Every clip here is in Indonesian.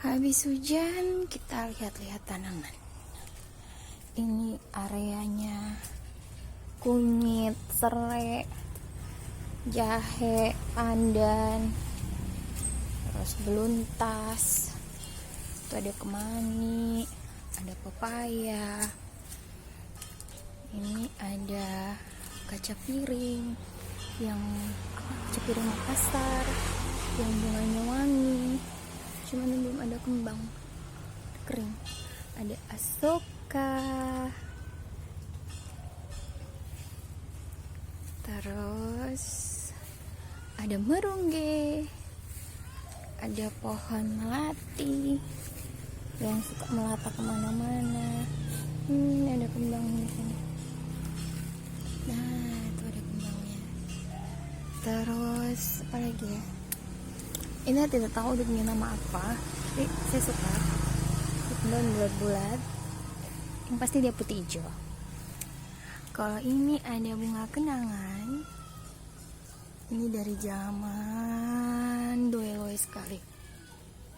Habis hujan, kita lihat-lihat tanaman. Ini areanya kunyit, serai, jahe, pandan, terus beluntas. Itu ada kemangi, ada pepaya. Ini ada kaca piring yang kaca piring Makassar yang bunganya wangi. Cuman belum ada kembang, kering. Ada asoka, terus ada merungge, ada pohon melati yang suka melata kemana-mana. Ada kembang di sini. Nah, itu ada kembangnya. Terus apa lagi ya? Ini tidak tahu udah punya nama apa, tapi saya suka. Daun bulat-bulat, yang pasti dia putih hijau. Kalau ini ada bunga kenangan. Ini dari zaman dulu sekali.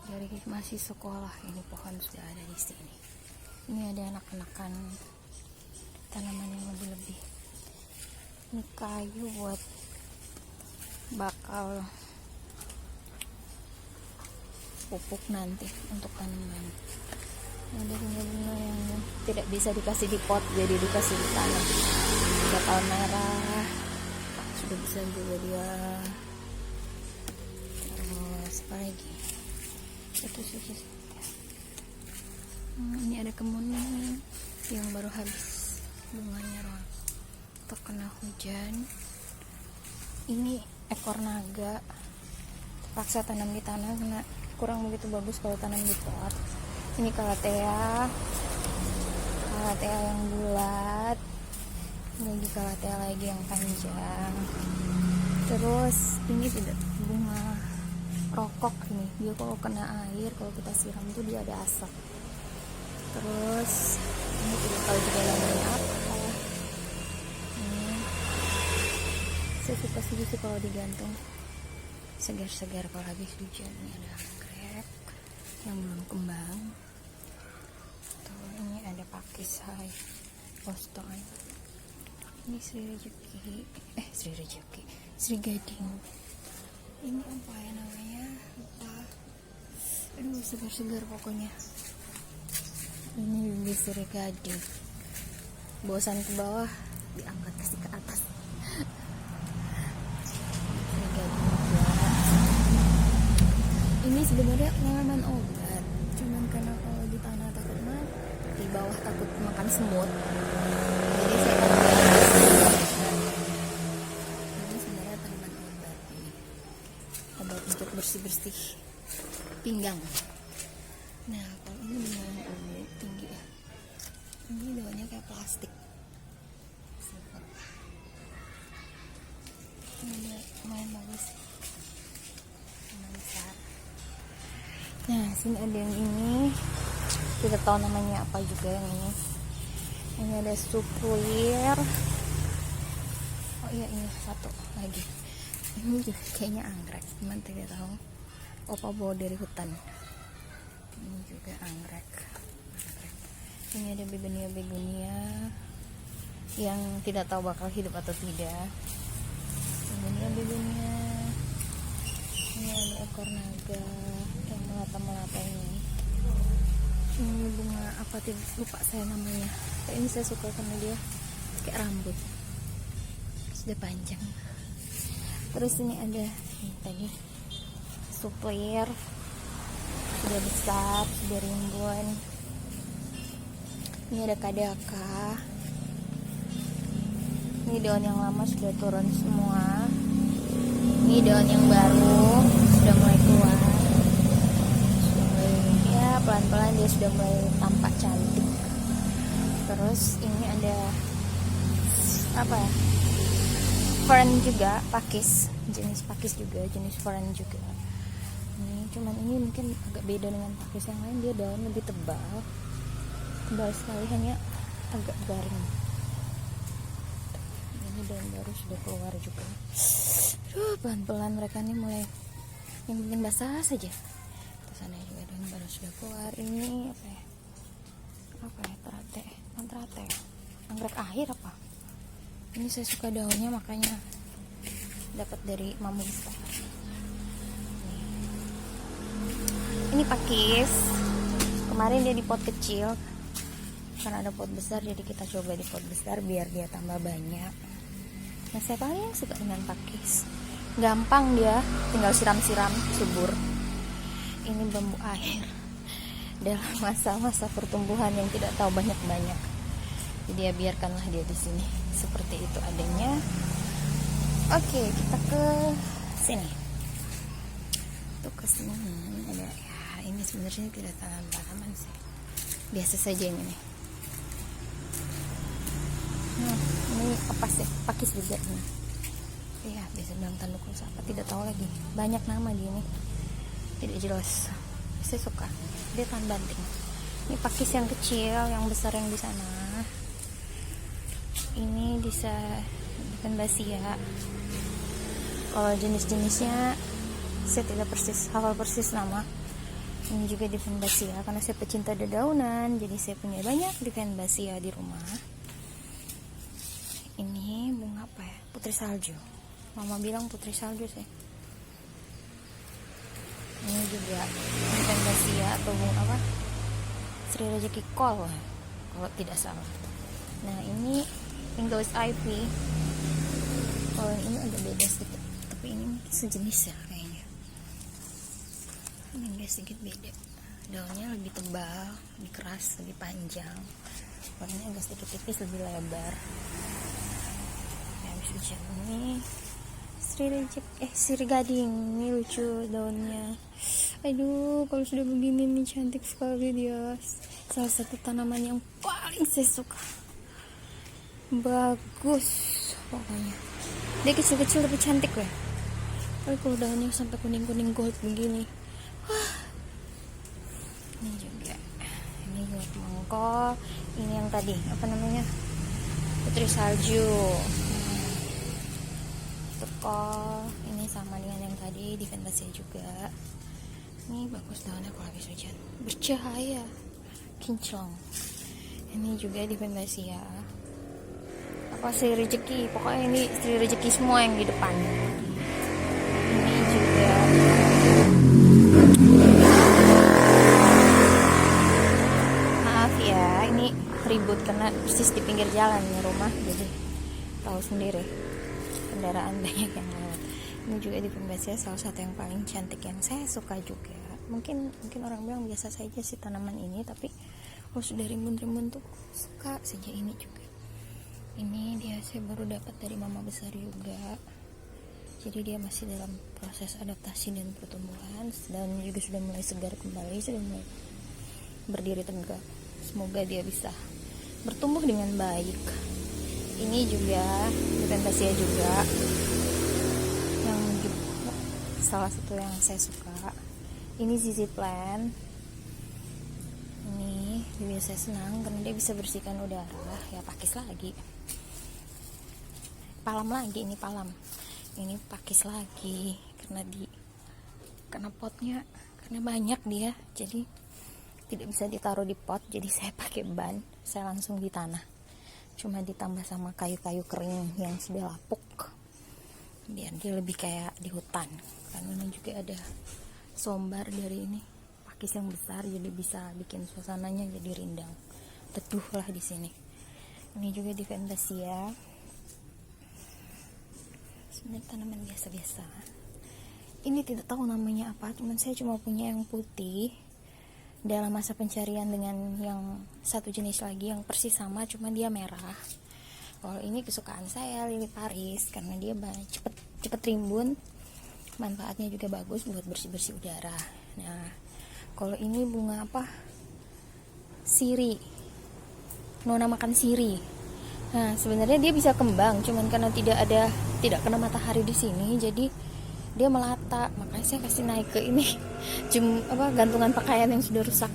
Dari masih sekolah ini pohon sudah ada di sini. Ini ada anak-anakan tanaman yang lebih-lebih. Ini kayu buat bakal pupuk nanti untuk tanaman. Ada bunga-bunga yang tidak bisa dikasih di pot, jadi dikasih di tanah. Bakal merah sudah bisa juga dia. Terus apa lagi? Itu saja. Ini ada kemuning yang baru habis bunganya terkena hujan. Ini ekor naga, terpaksa tanam di tanah karena kurang begitu bagus kalau tanam di pot. Ini kalatea yang bulat, lagi kalatea lagi yang panjang. Terus ini tidak bunga rokok ini, dia kalau kena air, kalau kita siram tuh dia ada asap. Terus ini tidak tahu juga namanya apa. Saya suka sih kalau digantung, segar-segar kalau habis hujan. Ini ada anggrek yang belum kembang. Tuh, ini ada pakisai, poston. Ini Sri Gading. Ini apa ya namanya? Lupa. Aduh, segar-segar pokoknya. Ini Sri Gading. Bosan ke bawah, diangkat kasih ke atas. Sri Gading juga. Ini sebenarnya tanaman obat, cuman karena kalau di tanah takut mati, di bawah takut makan semut, jadi saya ini sebenarnya tanaman obat ini, obat untuk bersih-bersih pinggang. Nah, kalau ini bunga ungu tinggi ya, ini daunnya kayak plastik. Ini lumayan bagus. Nah, sini ada yang ini, tidak tahu namanya apa juga yang ini. Ini ada suplir. Oh iya, ini satu lagi. Ini juga kayaknya anggrek, cuman tidak tahu. Opa bawa dari hutan. Ini juga anggrek. Ini ada begonia yang tidak tahu bakal hidup atau tidak. Begonia. Ini ada ekor naga yang melata-melata ini. Ini bunga apa, lupa saya namanya. Ini saya suka karena dia kayak rambut, sudah panjang. Terus ini ada ini tadi suplir, sudah besar, sudah rimbun. Ini ada kadaka. Ini daun yang lama sudah turun semua. Ini daun yang baru sudah mulai keluar. Sudah mulai, ya pelan-pelan dia sudah mulai tampak cantik. Terus ini ada apa ya? Fern juga, pakis, jenis pakis juga, jenis fern juga. Ini cuman ini mungkin agak beda dengan pakis yang lain, dia daun lebih tebal sekali, hanya agak garing. Ini daun baru sudah keluar juga. Pelan-pelan mereka nih mulai yang bikin basah saja. sana juga daun baru sudah keluar. Ini apa ya? Terate. Anggrek akhir apa? Ini saya suka daunnya, makanya dapat dari Mama besar. Ini pakis. Kemarin dia di pot kecil, karena ada pot besar, jadi kita coba di pot besar biar dia tambah banyak. Nah, saya paling suka dengan pakis. Gampang dia, tinggal siram-siram subur. Ini bambu air dalam masa-masa pertumbuhan yang tidak tahu banyak-banyak. Jadi ya biarkanlah dia di sini seperti itu adanya. Oke, kita ke sini. Tuh ke sini ada ya, ini sebenarnya tidak tanaman sih. Biasa saja ini nih. Nah, ini apa sih? Pakis juga ini. Ya, biasa bilang tanduk rusa apa tidak tahu lagi. Banyak nama di ini. Tidak jelas. Saya suka. Dia tahan banting. Ini pakis yang kecil, yang besar yang di sana. Ini bisa Dieffenbasia. Kalau jenis-jenisnya saya tidak hafal persis nama. Ini juga Dieffenbasia karena saya pecinta dedaunan, jadi saya punya banyak Dieffenbasia di rumah. Ini bunga apa ya? Putri salju. Mama bilang putri salju sih. Ini juga Dieffenbasia atau bunga apa? Sri Rezeki Kol kalau tidak salah. Nah, ini English Ivy. Kalau ini agak beda sedikit, tapi ini sejenis ya kayaknya. Ini agak sedikit beda. Daunnya lebih tebal, lebih keras, lebih panjang. Warnanya agak sedikit tipis, lebih lebar. Habis hujan ini Sri Gading. Ini lucu daunnya. Aduh, kalau sudah begini nih cantik sekali dia. Salah satu tanaman yang paling saya suka. Bagus pokoknya. Dia kecil-kecil tapi cantik lah. Tapi kalau daunnya sampai kuning-kuning gold begini. Ini juga. Ini buat mangkok. Ini yang tadi apa namanya? Putri salju. Turkol. Ini sama dengan yang tadi Dieffenbasia juga. Ini bagus daunnya kalau habis hujan. Bercahaya. Kinclong. Ini juga Dieffenbasia. Apa Sri Rezeki, pokoknya ini Sri Rezeki semua yang di depan. Ini juga maaf ya, ini ribut karena persis di pinggir jalan nih rumah, jadi tahu sendiri kendaraan banyak yang lewat. Ini juga Dieffenbasia, salah satu yang paling cantik yang saya suka juga. Mungkin orang bilang biasa saja sih tanaman ini, tapi kalau sudah rimbun-rimbun tuh suka saja. Ini juga. Ini dia saya baru dapat dari Mama besar juga. Jadi dia masih dalam proses adaptasi dan pertumbuhan, dan juga sudah mulai segar kembali, sudah mulai berdiri tegak. Semoga dia bisa bertumbuh dengan baik. Ini juga Dieffenbasia juga, yang juga salah satu yang saya suka. Ini ZZ Plant. Ini juga saya senang karena dia bisa bersihkan udara. Ya pakis lagi. Palam lagi, ini palam. Ini pakis lagi karena potnya karena banyak dia, jadi tidak bisa ditaruh di pot, jadi saya pakai ban, saya langsung di tanah. Cuma ditambah sama kayu-kayu kering yang sudah lapuk biar dia lebih kayak di hutan. Karena ini juga ada sombar dari ini pakis yang besar, jadi bisa bikin suasananya jadi rindang, teduh lah di sini. Ini juga Dieffenbasia. Sebenarnya tanaman biasa-biasa. Ini tidak tahu namanya apa, saya cuma punya yang putih. Dalam masa pencarian dengan yang satu jenis lagi yang persis sama, cuma dia merah. Kalau ini kesukaan saya, Lili Paris, karena dia cepet rimbun. Manfaatnya juga bagus buat bersih-bersih udara. Nah, kalau ini bunga apa? Siri. Nona makan siri. Nah, sebenarnya dia bisa kembang, cuman karena tidak kena matahari di sini, jadi dia melata. Makanya saya kasih naik ke ini gantungan pakaian yang sudah rusak.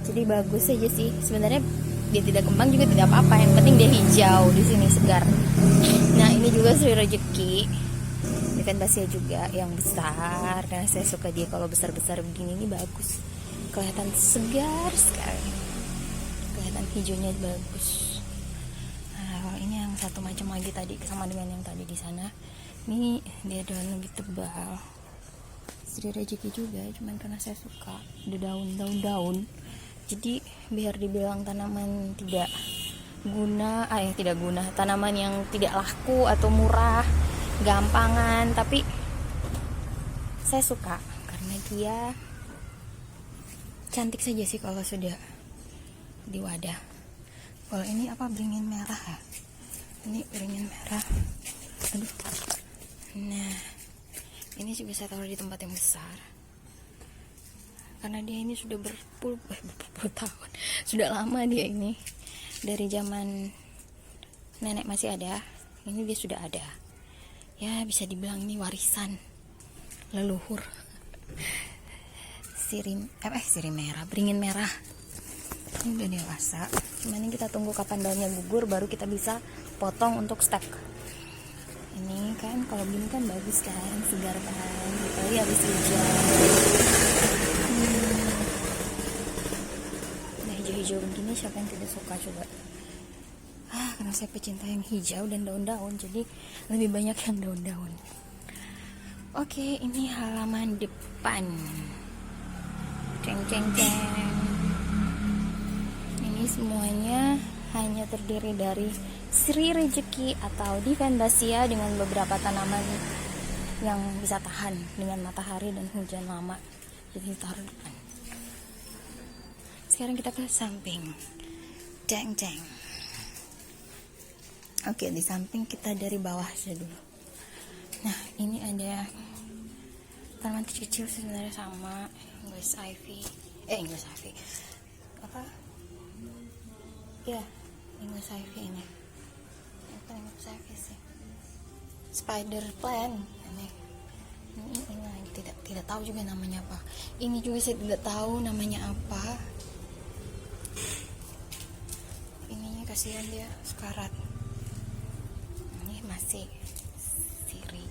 Jadi bagus aja sih. Sebenarnya dia tidak kembang juga tidak apa-apa, yang penting dia hijau di sini segar. Nah, ini juga Sri Rezeki. Vivacia juga yang besar, karena saya suka dia kalau besar-besar begini. Ini bagus, kelihatan segar sekali, kelihatan hijaunya bagus. Nah, ini yang satu macam lagi tadi, sama dengan yang tadi di sana. Ini dia daun lebih tebal, Sri Rejeki juga, cuman karena saya suka ada daun, jadi biar dibilang tanaman tidak guna, tanaman yang tidak laku atau murah, gampangan, tapi saya suka karena dia cantik saja sih kalau sudah di wadah. Kalau ini apa, beringin merah ya? Ini beringin merah. Aduh. Nah, ini juga saya taruh di tempat yang besar karena dia ini sudah berpuluh tahun, sudah lama dia ini. Dari zaman nenek masih ada, ini dia sudah ada. Ya bisa dibilang ini warisan leluhur. Sirih merah, beringin merah. Ini udah dewasa, cuman ini kita tunggu kapan daunnya gugur baru kita bisa potong untuk stek. Ini kan kalau gini kan bagus kan, segar kan, apalagi habis hujan. Nah, hijau-hijau begini siapa yang tidak suka coba? Karena saya pecinta yang hijau dan daun-daun, jadi lebih banyak yang daun-daun. Oke, ini halaman depan. Ceng. Ini semuanya hanya terdiri dari Sri Rejeki atau Vivacia dengan beberapa tanaman yang bisa tahan dengan matahari dan hujan lama. Jadi taruh depan. Sekarang kita ke samping. Ceng. Oke, di samping kita dari bawah saja dulu. Nah, ini ada tanaman kecil sebenarnya sama English ivy. Apa? Ya, English ivy ini. Apa English ivy sih? Spider plant. Ini lagi tidak tahu juga namanya apa. Ini juga saya tidak tahu namanya apa. Ininya kasihan dia sekarat. Ini masih sirih,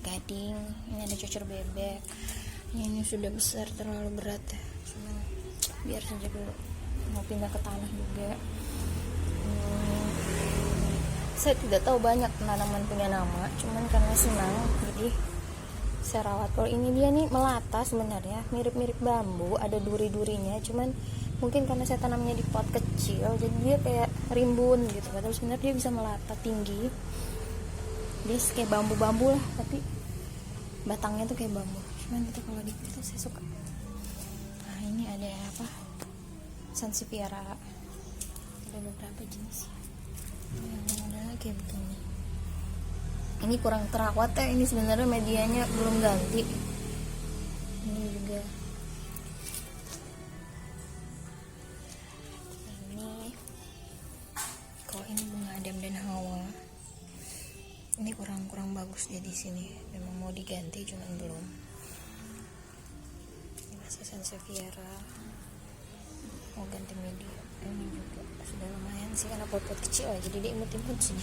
gading. Ini ada cocor bebek. Ini sudah besar, terlalu berat. Cuman biar saja dulu. Mau pindah ke tanah juga. Saya tidak tahu banyak tanaman punya nama, cuman karena senang jadi saya rawat. Kalau ini dia nih melata sebenarnya, mirip-mirip bambu, ada duri-durinya, cuman mungkin karena saya tanamnya di pot kecil jadi dia kayak rimbun gitu, padahal sebenarnya dia bisa melata tinggi. Dia kayak bambu-bambu lah, tapi batangnya tuh kayak bambu. Cuman itu kalau di itu saya suka. Nah, ini ada apa? Sansevieria. Ada beberapa jenis. Yang ada lagi begini. Ini kurang terawat ya, ini sebenarnya medianya belum ganti. Ini juga. Kalau ini bunga Adam dan Hawa. Ini kurang bagus dia di sini. Memang mau diganti cuman belum. Ini masih Sansevieria. Mau ganti media. Ini juga sudah lumayan sih karena pot-pot kecil ya, jadi dia imut-imut sini.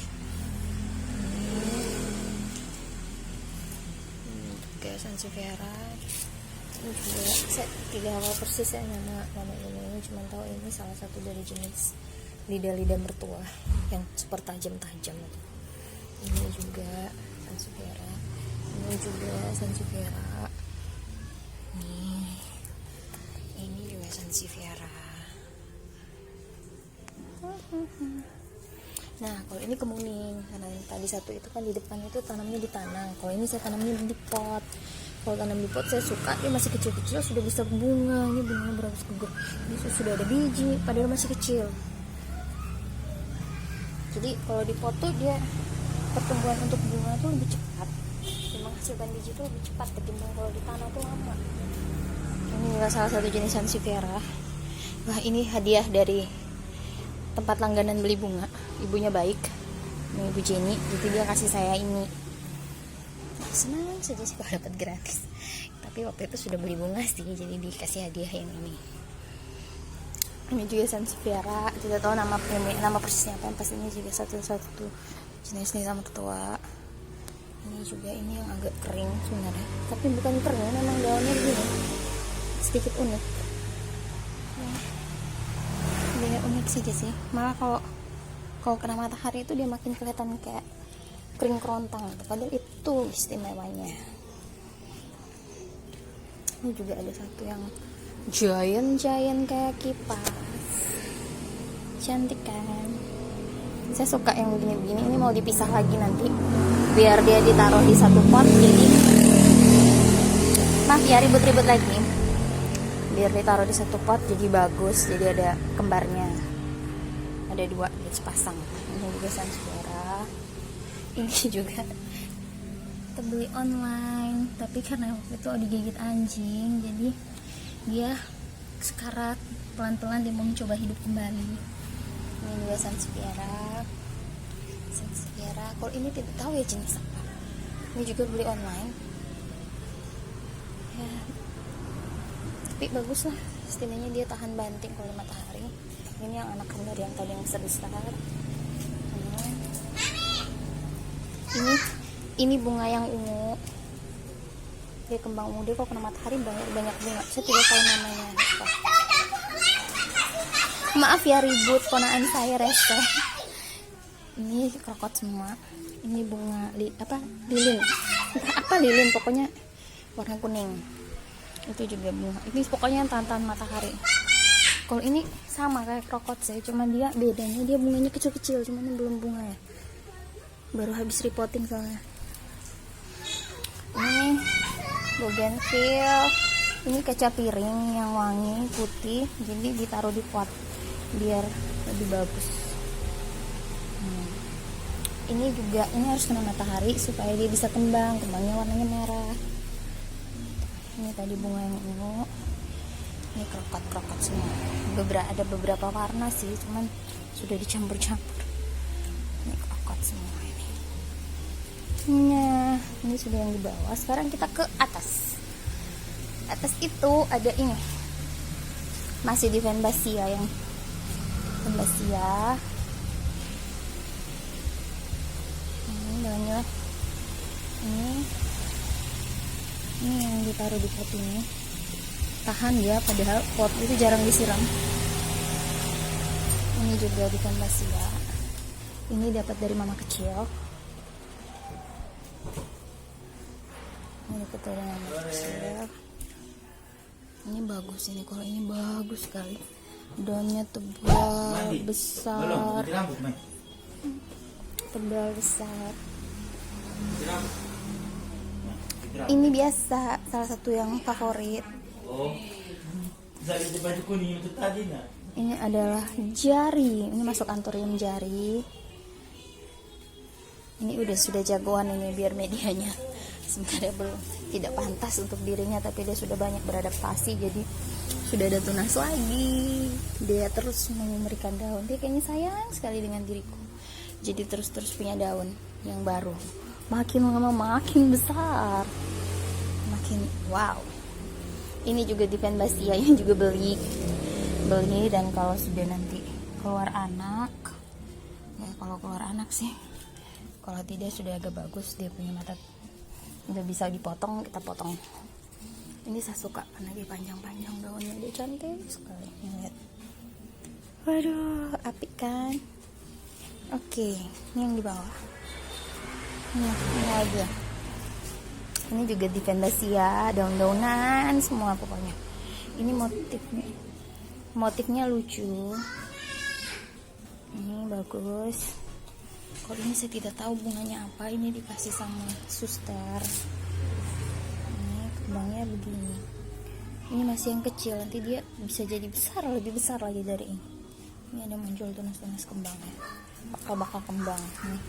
Ini juga Sansevieria. Ini juga saya tidak hafal persis ya nama ini, cuma tahu ini salah satu dari jenis lidah-lidah mertua yang super tajam-tajam. Ini juga Sansevieria. Ini juga Sansevieria. Ini juga Sansevieria. Nah, kalau ini kemuning, karena tadi satu itu kan di depan itu tanamnya di tanah. Kalau ini saya tanamnya di pot. Kalau tanam di pot saya suka, dia masih kecil-kecil sudah bisa bunga. Ini bunganya berapa gugur. Ini sudah ada biji, padahal masih kecil. Jadi kalau di pot tuh dia pertumbuhan untuk bunga tuh lebih cepat. Dia menghasilkan biji tuh lebih cepat ketimbang kalau di tanah tuh lama. Ini juga salah satu jenis Sansevieria. Wah, ini hadiah dari tempat langganan beli bunga. Ibunya baik, ini Ibu Jenny, jadi dia kasih saya ini. Senang saja sih kalau dapat gratis. Tapi waktu itu sudah beli bunga sih, jadi dikasih hadiah yang ini. Ini juga Sansevieria, tidak tahu nama persisnya apa, yang pasti ini juga satu jenis lidah mertua. Ini juga, ini yang agak kering sebenarnya, tapi bukan kering, memang daunnya begini, sedikit unik ya, dia unik saja sih. Malah kalau kena matahari itu dia makin kelihatan kayak kering kerontang gitu. Padahal itu istimewanya. Ini juga ada satu yang giant kayak kipas, cantik kan. Saya suka yang begini-begini. Ini mau dipisah lagi nanti biar dia ditaruh di satu pot, jadi maaf ya ribut-ribut lagi, biar ditaruh di satu pot jadi bagus, jadi ada kembarnya, ada dua jadi sepasang. Ini juga sansevieria. Ini juga kita beli online, tapi karena waktu itu digigit anjing, jadi dia sekarat, pelan-pelan dia mau mencoba hidup kembali. Ini juga sansevieria. Kalau ini tidak tahu ya jenis apa. Ini juga beli online ya, tapi bagus lah, istilahnya dia tahan banting kalau matahari. Ini yang anak kembar yang tadi yang besar. Ini bunga yang ungu, dia kembang ungu, dia kalau kena matahari banyak bunga. Saya tidak tahu namanya apa. Maaf ya ribut, ponaan saya rese. Ini krokot semua. Ini bunga lilin, entah apa lilin, pokoknya warna kuning. Itu juga bunga. Ini pokoknya yang tahan matahari. Kalau ini sama kayak krokot sih, cuma dia bedanya dia bunganya kecil-kecil, cuman ini belum bunga ya. Baru habis repotting soalnya. Ini bougainville. Ini kaca piring yang wangi putih, jadi ditaruh di pot biar lebih bagus. Ini juga, ini harus kena matahari supaya dia bisa kembangnya warnanya merah. Ini tadi bunga yang ungu. Ini krokot semua. Ada beberapa warna sih, cuman sudah dicampur-campur. Ini krokot semua ini. Nah, ini sudah yang di bawah. Sekarang kita ke atas. Atas itu ada ini. Masih di Fanbasia yang Fanbasia. Dalamnya ini yang ditaruh di pot ini tahan ya, padahal pot itu jarang disiram. Ini juga di Fanbasia, ini dapat dari mama kecil. Ini dapat dari mama kecil. Ini bagus, ini kalau ini bagus sekali, daunnya tebal besar, tebal besar. Ini biasa, salah satu yang favorit. Ini adalah jari, ini masuk antorium jari. Ini sudah jagoan ini biar medianya. Sebenarnya belum, tidak pantas untuk dirinya, tapi dia sudah banyak beradaptasi, jadi sudah ada tunas lagi. Dia terus memberikan daun. Dia kayaknya sayang sekali dengan diriku. Jadi terus punya daun yang baru. Makin lama makin besar, makin wow. Ini juga di Fanbasia yang juga beli, dan kalau sudah nanti keluar anak ya, kalau keluar anak sih, kalau tidak sudah agak bagus, dia punya mata udah bisa dipotong, kita potong. Ini saya suka karena dia panjang-panjang daunnya, dia cantik sekali. Lihat, waduh, apik kan. Oke, ini yang di bawah. Ini aja. Ini juga di Fanbasia, daun-daunan semua pokoknya. Ini motifnya lucu. Ini bagus. Kalau ini saya tidak tahu bunganya apa. Ini dikasih sama suster. Ini kembangnya begini. Ini masih yang kecil, nanti dia bisa jadi besar, lebih besar lagi dari ini. Ini ada muncul tunas-tunas kembangnya. Bakal kembang nih.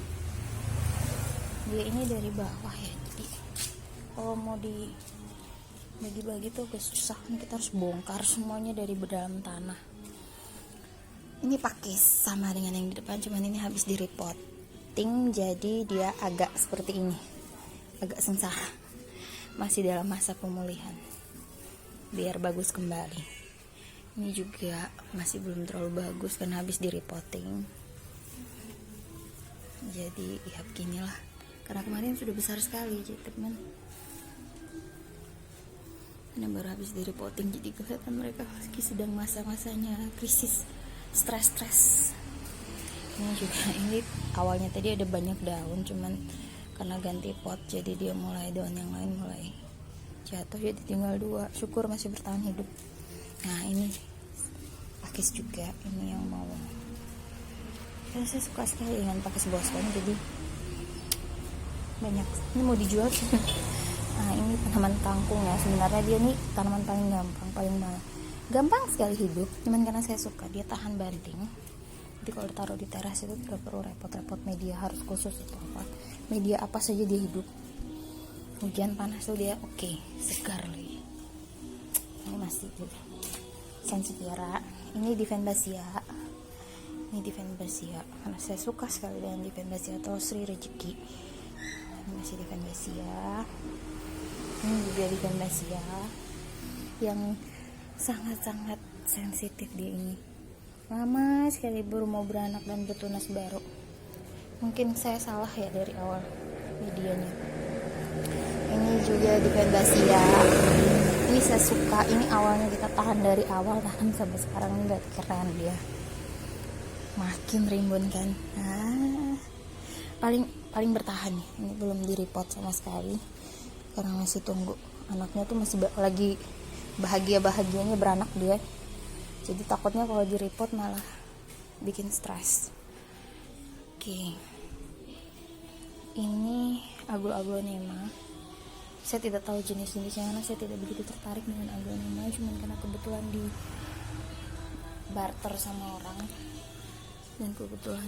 Dia ini dari bawah ya, jadi kalau mau dibagi-bagi tuh agak susah. Kita harus bongkar semuanya dari dalam tanah. Ini pakis sama dengan yang di depan, cuman ini habis di repotting, jadi dia agak seperti ini, agak sengsara, masih dalam masa pemulihan biar bagus kembali. Ini juga masih belum terlalu bagus karena habis di repotting, jadi ya beginilah karena kemarin sudah besar sekali jadi teman. Ini baru habis di repotting, jadi kelihatan mereka sedang masa-masanya krisis, stres. Ini juga, ini awalnya tadi ada banyak daun, cuman karena ganti pot jadi dia mulai, daun yang lain mulai jatuh, jadi tinggal 2. Syukur masih bertahan hidup. Nah ini pakis juga, ini yang mau. Dan saya suka sekali dengan pakis boston, jadi banyak. Ini mau dijual. Nah ini tanaman kangkung ya, sebenarnya dia nih tanaman paling gampang sekali hidup, cuman karena saya suka dia tahan banting. Jadi kalau ditaruh di teras itu tidak perlu repot-repot media harus khusus atau apa, media apa saja dia hidup. Hujan panas tuh dia oke, segar lagi. Ini masih juga Sansevieria, ini Divenbasia, karena saya suka sekali dengan Divenbasia atau Sri Rezeki. Ini masih Divenbasia. Ini juga Divenbasia yang sangat-sangat sensitif dia ini. Lama sekali baru mau beranak dan bertunas baru. Mungkin saya salah ya dari awal medianya. Ini juga Divenbasia. Ini saya suka. Ini awalnya kita tahan dari awal tahan sampai sekarang, ini lihat keren dia. Makin rimbun kan. Nah, paling bertahan nih. Ini belum direpot sama sekali. Karena masih tunggu anaknya tuh masih lagi bahagianya beranak dia, jadi takutnya kalau di repot malah bikin stres. Oke. Ini Aglonema. Saya tidak tahu jenis-jenisnya karena saya tidak begitu tertarik dengan Aglonema, cuma karena kebetulan di barter sama orang dan kebetulan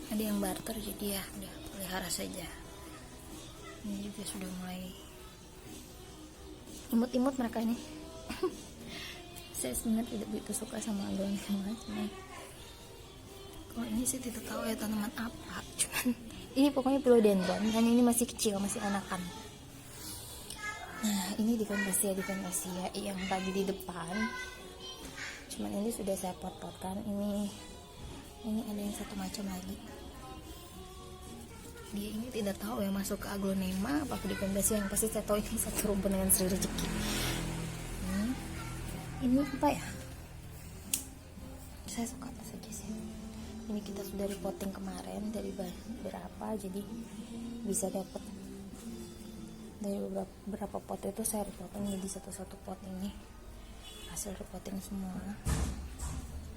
ada yang barter, jadi ya udah pelihara saja. Ini juga sudah mulai imut-imut mereka ini. Saya sebenarnya tidak begitu suka sama Aglonema, cuman kalau ini saya tidak tahu ya tanaman apa, cuman ini pokoknya philodendron dan ini masih kecil, masih anakan. Nah ini Divenbasia yang tadi di depan, cuman ini sudah saya pot-potkan. Ini ada yang satu macam lagi. Dia ini tidak tahu ya masuk ke Aglonema apa ke Divenbasia, yang pasti saya tahu ini satu rumpun dengan Sri Rezeki. Ini apa ya, saya suka apa saja sih. Ini kita sudah repotting kemarin dari berapa, jadi bisa dapat dari beberapa pot itu saya repotting jadi satu pot. Ini hasil repotting semua.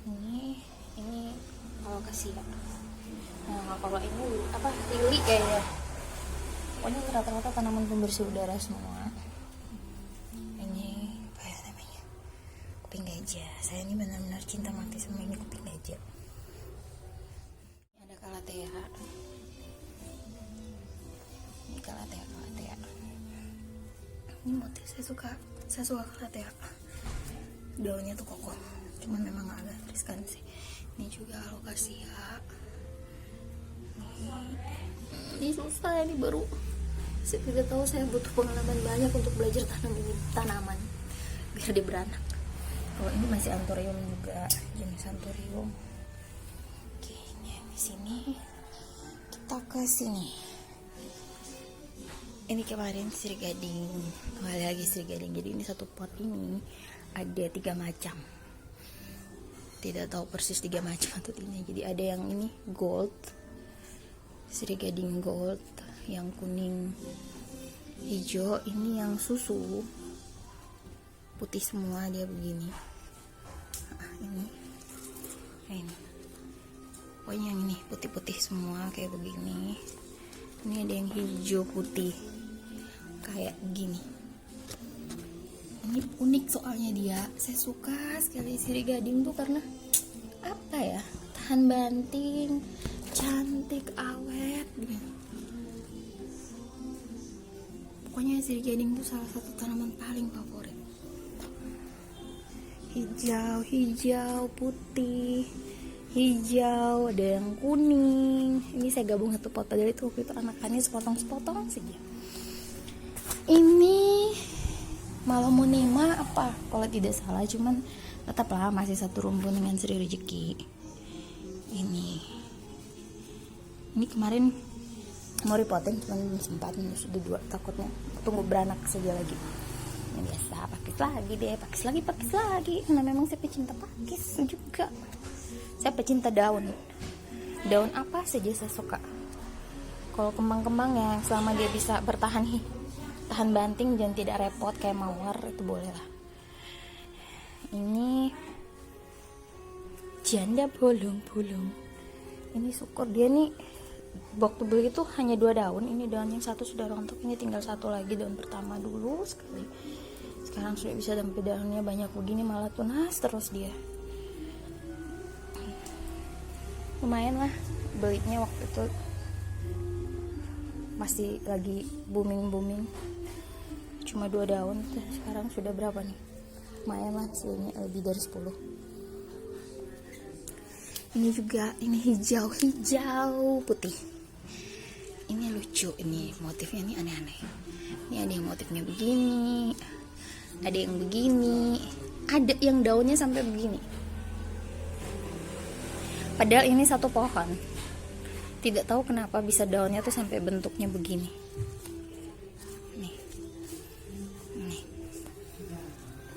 Ini Alocasia. Nah kalau ini apa, lili kayaknya. Pokoknya rata-rata tanaman pembersih udara semua. Ini apa ya namanya, kuping gajah. Saya ini benar-benar cinta mati sama ini kuping gajah. Ini ada Calathea. Ini Calathea. Ini motif saya suka Calathea. Daunnya tuh kokoh, cuman memang agak riskan sih. Ini juga Alocasia. Ini susah, ini baru. Saya tidak tahu, saya butuh pengalaman banyak untuk belajar tanam ini tanaman biar dia beranak. Kalau ini masih Anthurium juga, jenis Anthurium. Oke, ini di sini. Kita ke sini. Ini kemarin Sri Gading, kembali lagi Sri Gading. Jadi ini satu pot ini ada 3 macam. Tidak tahu persis 3 macam atau tidak. Jadi ada yang ini gold, Sri Gading gold, yang kuning hijau, ini yang susu putih semua dia begini. Ini pokoknya yang ini putih-putih semua kayak begini. Ini ada yang hijau putih kayak gini. Ini unik soalnya dia, saya suka sekali Sri Gading tuh karena apa ya, tahan banting, cantik, awet gitu. Pokoknya Sri Gading tuh salah satu tanaman paling favorit. Hijau, putih, hijau, ada yang kuning. Ini saya gabung satu pot, padahal itu waktu itu anakannya sepotong-sepotong saja. Ini Malamonema apa kalau tidak salah, cuman tetaplah masih satu rumpun dengan Sri Rezeki. Ini kemarin mau repotting cuman sempat sudah 2, takutnya tunggu beranak saja lagi. Ini biasa pakis lagi karena memang saya pecinta pakis juga. Saya pecinta daun apa saja saya suka. Kalau kembang-kembang ya selama dia bisa tahan banting dan tidak repot kayak mawar itu boleh lah. Ini janda bolong-bolong. Ini syukur dia nih waktu beli itu hanya 2 daun. Ini daun yang satu sudah rontok, ini tinggal 1 lagi, daun pertama dulu sekali. Sekarang sudah bisa sampai daunnya banyak begini, malah tunas terus dia. Lumayan lah belinya waktu itu, masih lagi booming. Cuma 2 daun, sekarang sudah berapa nih? Lumayan lah hasilnya, lebih dari 10. Ini juga, ini hijau putih. Ini lucu, ini motifnya ini aneh-aneh. Ini ada yang motifnya begini, ada yang begini, ada yang daunnya sampai begini. Padahal ini satu pohon. Tidak tahu kenapa bisa daunnya tuh sampai bentuknya begini. Nih.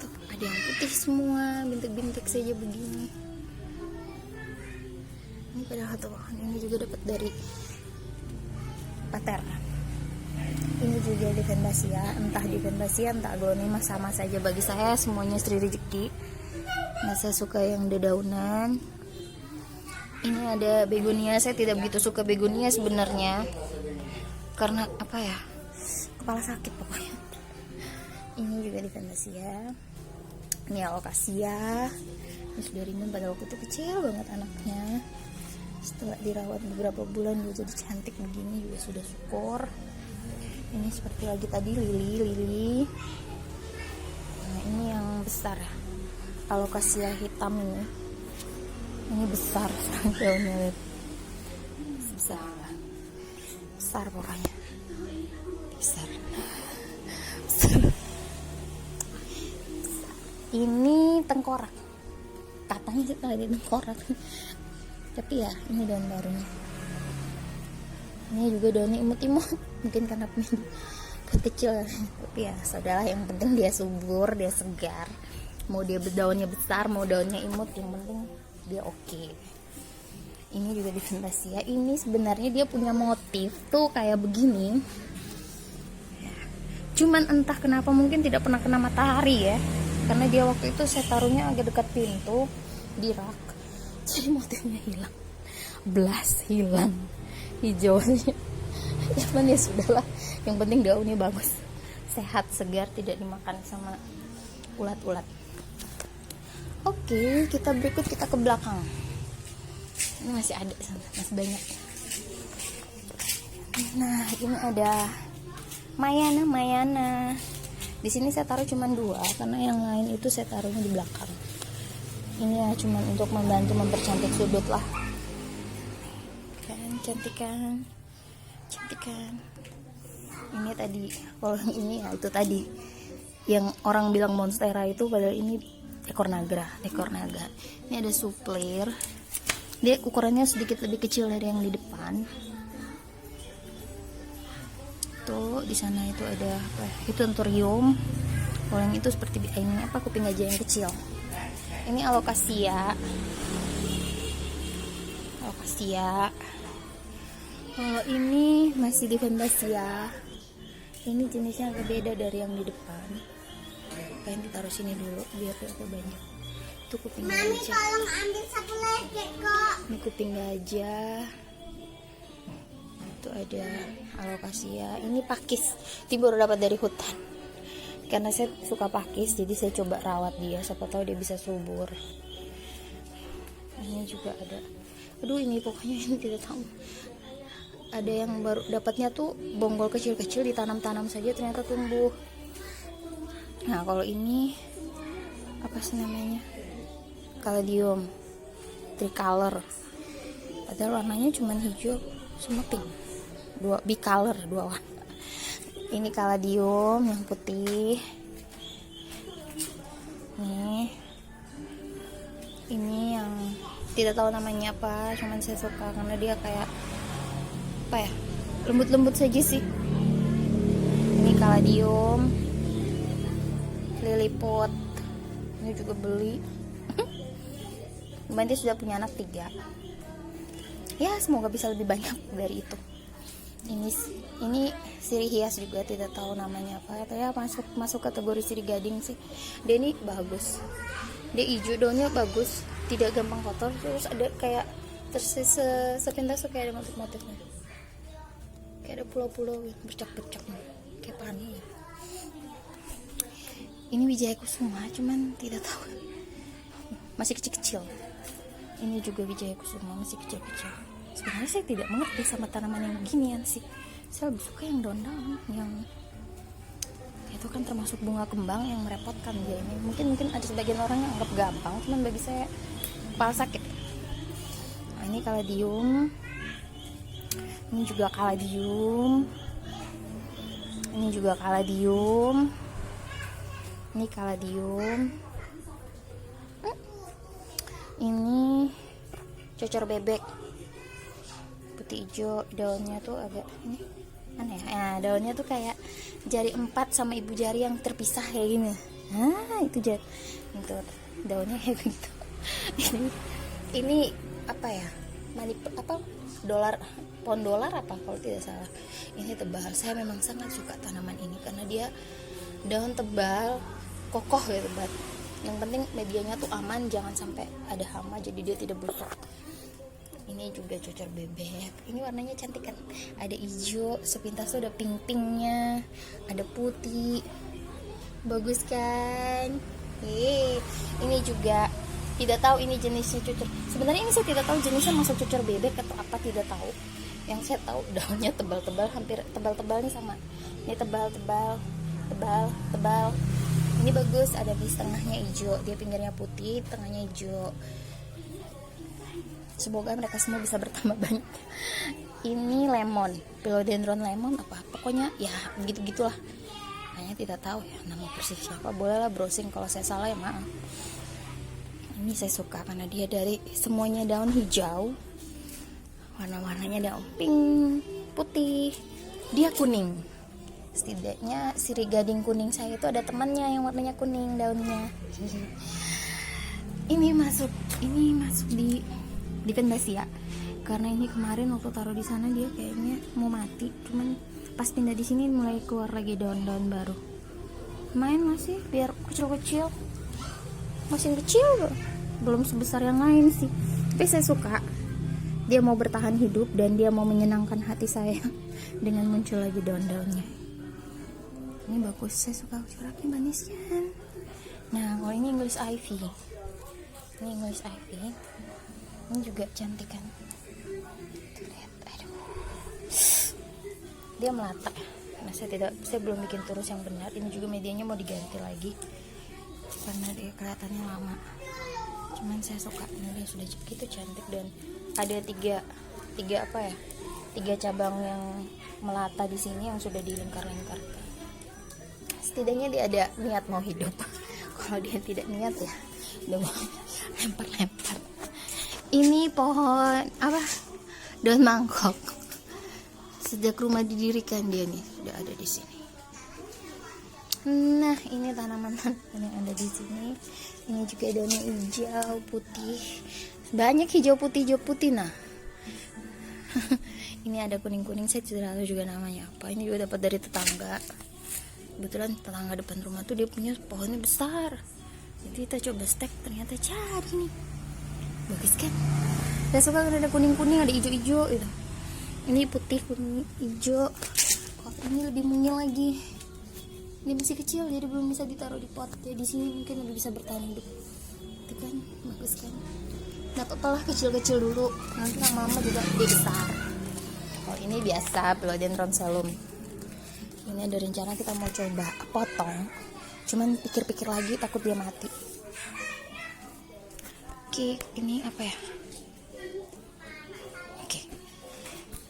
Tuh, ada yang putih semua, bintik-bintik saja begini. Ini padahal satu pohon. Ini juga dapat dari pater. Ini juga Divendasia, entah Divendasia entah aglonema sama saja bagi saya, semuanya Sri Rezeki. Nah, saya suka yang dedaunan. Ini ada begonia, saya tidak begitu suka begonia sebenarnya. Karena apa ya? Kepala sakit pokoknya. Ini juga Divendasia. Ini alokasia. Ini sudah rimbun pada waktu itu kecil banget anaknya. Setelah dirawat beberapa bulan dia jadi cantik begini, juga sudah syukur. Ini seperti lagi tadi lili. Nah, ini yang besar ya, alokasia hitam ini besar daunnya, lihat besar pokoknya besar. Ini tengkorak, katanya sih tadi tengkorak. Tapi ya ini daun barunya. Ini juga daunnya imut-imut, mungkin karena kecil. Tapi ya saudara, yang penting dia subur, dia segar. Mau dia daunnya besar, mau daunnya imut, yang penting dia oke. Ini juga Divendasia. Ini sebenarnya dia punya motif tuh kayak begini. Cuman entah kenapa mungkin tidak pernah kena matahari ya. Karena dia waktu itu saya taruhnya agak dekat pintu di rak. Jadi motifnya hilang, hilang hijaunya. Ya sudahlah, yang penting daunnya bagus, sehat, segar, tidak dimakan sama ulat-ulat. Oke, kita ke belakang. Ini masih ada, masih banyak. Nah, ini ada Mayana. Di sini saya taruh cuma 2 karena yang lain itu saya taruhnya di belakang. Ini ya cuma untuk membantu mempercantik sudut lah. Kan cantikan. Ini tadi, kalau ini ya itu tadi yang orang bilang monstera itu, padahal ini ekor naga. Ini ada suplir. Dia ukurannya sedikit lebih kecil dari yang di depan. Tuh di sana itu ada apa? Itu anthurium. Kalau yang itu seperti ini apa, kuping gajah yang kecil. Ini alokasia. Kalau ini masih Divendasia. Ini jenisnya agak beda dari yang di depan. Pengen ditaruh sini dulu biar agak banyak. Itu kuping gajah. Tolong ambil satu lagi kok. Ini kuping gajah. Itu ada alokasia. Ini pakis. Ini baru dapat dari hutan. Karena saya suka pakis, jadi saya coba rawat dia, siapa tahu dia bisa subur. Ini juga ada. Aduh, ini pokoknya ini tidak tahu. Ada yang baru dapatnya tuh bonggol kecil-kecil, ditanam-tanam saja ternyata tumbuh. Nah, kalau ini apa sih namanya? Caladium tricolor. Padahal warnanya cuma hijau sama pink. Bicolor, 2 warna. Ini caladium yang putih. Ini yang tidak tahu namanya apa, cuman saya suka karena dia kayak apa ya, lembut-lembut saja sih. Ini kaladium, liliput, ini juga beli. Banti sudah punya anak 3. Ya semoga bisa lebih banyak dari itu. Ini sirih hias juga, tidak tahu namanya apa. Ya masuk kategori sirih gading sih. Dia ini bagus. Dia hijau, daunnya bagus, tidak gampang kotor. Terus ada kayak sepintas tuh kayak ada motif-motifnya. Kayak ada pulau-pulau yang bercak-bercak kayak pani ya. Ini Wijaya Kusuma, cuman tidak tahu. Masih kecil-kecil. Ini juga Wijaya Kusuma, masih kecil-kecil. Sebenarnya saya tidak mengerti sama tanaman yang beginian sih. Saya lebih suka yang daun-daun, yang itu kan termasuk bunga kembang yang merepotkan dia ini. Mungkin ada sebagian orang yang anggap gampang, cuman bagi saya kepala sakit. Nah, ini kaladium. Ini juga kaladium. Ini juga kaladium. Ini kaladium. Ini cocor bebek. Putih hijau, daunnya tuh agak ini aneh ya. Nah, daunnya tuh kayak jari 4 sama ibu jari yang terpisah kayak gini. Itu jari. Itu daunnya kayak gitu. ini apa ya? Pohon dolar apa kalau tidak salah. Ini tebal. Saya memang sangat suka tanaman ini karena dia daun tebal, kokoh gitu, banget. Yang penting medianya tuh aman, jangan sampai ada hama jadi dia tidak busuk. Ini juga cocor bebek. Ini warnanya cantik kan? Ada hijau, sepintas tuh ada pink-pinknya, ada putih. Bagus kan? Ini juga tidak tahu ini jenisnya cocor. Sebenarnya ini saya tidak tahu jenisnya, masuk cocor bebek atau apa, tidak tahu. Yang saya tahu daunnya tebal-tebal, hampir tebal-tebal nih sama. Ini tebal-tebal. Ini bagus, ada di tengahnya hijau, dia pinggirnya putih, tengahnya hijau. Semoga mereka semua bisa bertambah banyak. Ini lemon, philodendron lemon apa, pokoknya ya gitu-gitulah. Hanya tidak tahu ya nama persis siapa. Bolehlah browsing, kalau saya salah ya maaf. Ini saya suka karena dia dari semuanya daun hijau, warna-warnanya daun pink, putih, dia kuning. Setidaknya sirih gading kuning saya itu ada temannya yang warnanya kuning daunnya. Ini masuk di Pendasia. Karena ini kemarin waktu taruh di sana dia kayaknya mau mati, cuman pas pindah di sini mulai keluar lagi daun-daun baru. Main masih biar kecil-kecil. Masih kecil, belum sebesar yang lain sih. Tapi saya suka. Dia mau bertahan hidup dan dia mau menyenangkan hati saya dengan muncul lagi daun-daunnya. Ini bagus, saya suka coraknya manisnya. Nah, kalau ini English ivy. Ini English ivy. Ini juga cantik kan. Tuh, lihat, aduh. Dia melata. Nah, saya belum bikin terus yang benar. Ini juga medianya mau diganti lagi karena dia kelihatannya lama. Cuman saya suka, ini dia sudah gitu cantik dan ada tiga cabang yang melata di sini yang sudah dilingkar-lingkar. Setidaknya dia ada niat mau hidup. Kalau dia tidak niat ya udah mau lempar-lempar. Ini pohon apa? Daun mangkok. Sejak rumah didirikan dia nih sudah ada di sini. Nah, ini tanaman yang ada di sini. Ini juga daunnya hijau putih. Banyak hijau putih nah. Ini ada kuning-kuning, saya tidak tahu juga namanya apa. Ini juga dapat dari tetangga. Kebetulan tetangga depan rumah tuh dia punya pohonnya besar. Jadi kita coba stek, ternyata jadi nih. Bagus kan? Saya suka ada kuning-kuning, ada hijau-hijau gitu. Ini putih, kuning, hijau. Oh, ini lebih mungil lagi. Ini masih kecil jadi belum bisa ditaruh di pot. Jadi di sini mungkin lebih bisa bertahan hidup. Itu kan bagus kan? Nah, total kecil-kecil dulu. Nanti lama-lama juga dia besar. Oh, ini biasa philodendron salum. Ini ada rencana kita mau coba potong. Cuman pikir-pikir lagi takut dia mati. Oke, ini apa ya? Oke.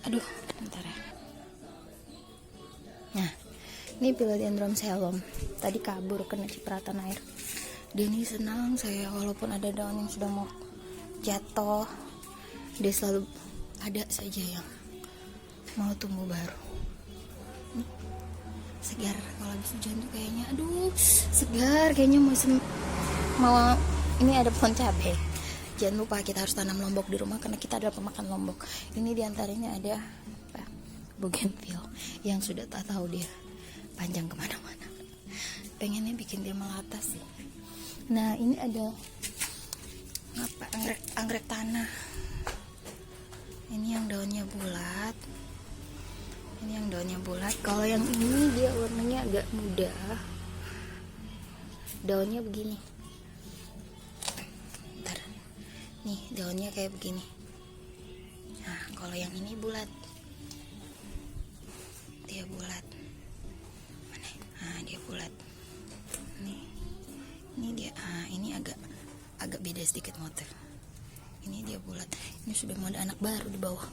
Aduh, bentar ya. Nah, ini philodendron salum. Tadi kabur kena cipratan air. Dia ini senang saya walaupun ada daun yang sudah mau jatuh. Dia selalu ada saja yang mau tumbuh baru. Segar kalau habis hujan tuh kayaknya, aduh segar kayaknya mau ini ada pohon cabai. Jangan lupa kita harus tanam lombok di rumah karena kita adalah pemakan lombok. Ini diantaranya ada bougainville yang sudah tak tahu dia panjang kemana-mana. Pengennya bikin dia melata sih. Nah ini ada anggrek tanah. Ini yang daunnya bulat. Ini yang daunnya bulat. Kalau yang ini dia warnanya agak muda. Daunnya begini. Bentar. Nih daunnya kayak begini. Nah kalau yang ini bulat. Dia bulat. Mana? Nah dia bulat. Ini dia. Ini agak beda sedikit motif. Ini dia bulat. Ini sudah mau ada anak baru di bawah.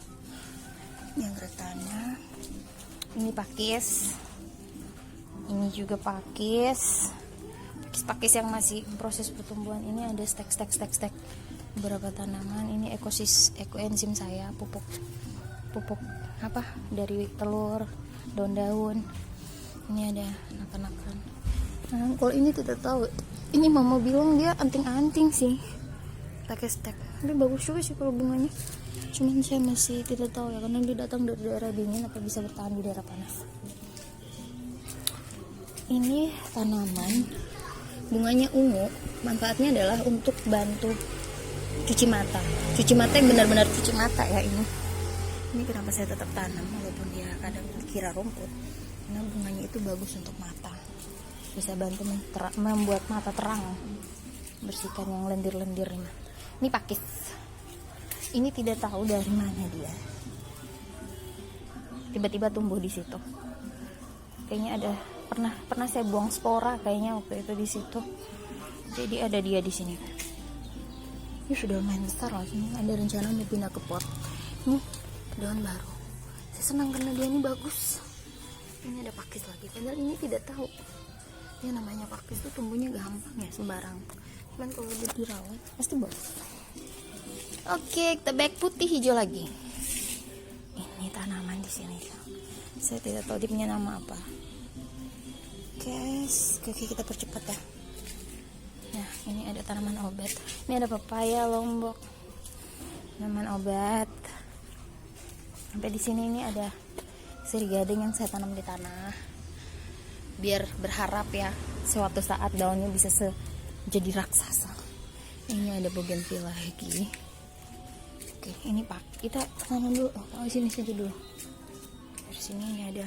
Ini anggrek tanah. Ini pakis. Ini juga pakis. Pakis yang masih proses pertumbuhan. Ini ada stek beberapa tanaman. Ini ekoenzim saya, pupuk apa dari telur, daun-daun. Ini ada anak-anakan. Nah, kalau ini tidak tahu. Ini mama bilang dia anting-anting sih. Pakai stek. Tapi bagus juga sih kalau bunganya. Cuman saya masih tidak tahu ya karena dia datang dari daerah dingin apa bisa bertahan di daerah panas. Ini tanaman bunganya ungu. Manfaatnya adalah untuk bantu cuci mata. Cuci mata yang benar-benar cuci mata ya ini. Ini kenapa saya tetap tanam walaupun dia kadang kira rumput. Karena bunganya itu bagus untuk mata. Bisa bantu membuat mata terang, bersihkan yang lendir-lendir. Ini pakis. Ini tidak tahu dari mana dia. Tiba-tiba tumbuh di situ. Kayaknya ada pernah saya buang spora kayaknya waktu itu di situ. Jadi ada dia di sini. Ini sudah lumayan besar loh. Ini ada rencana mau pindah ke pot. Ini daun baru. Saya senang karena dia ini bagus. Ini ada pakis lagi. Padahal ini tidak tahu. Ya namanya pakis itu tumbuhnya gampang ya, sembarang. Cuman kalau udah dirawat pasti bagus. Oke, kita back putih hijau lagi. Ini tanaman di sini. Saya tidak tahu dia punya nama apa. Oke, kita percepat ya. Nah, ini ada tanaman obat. Ini ada pepaya lombok. Tanaman obat. Sampai di sini ini ada sirih gading yang saya tanam di tanah. Biar berharap ya suatu saat daunnya bisa jadi raksasa. Ini ada bougainville lagi. Oke, ini kita tanam dulu. Sini saja dulu. Dari sini ini ada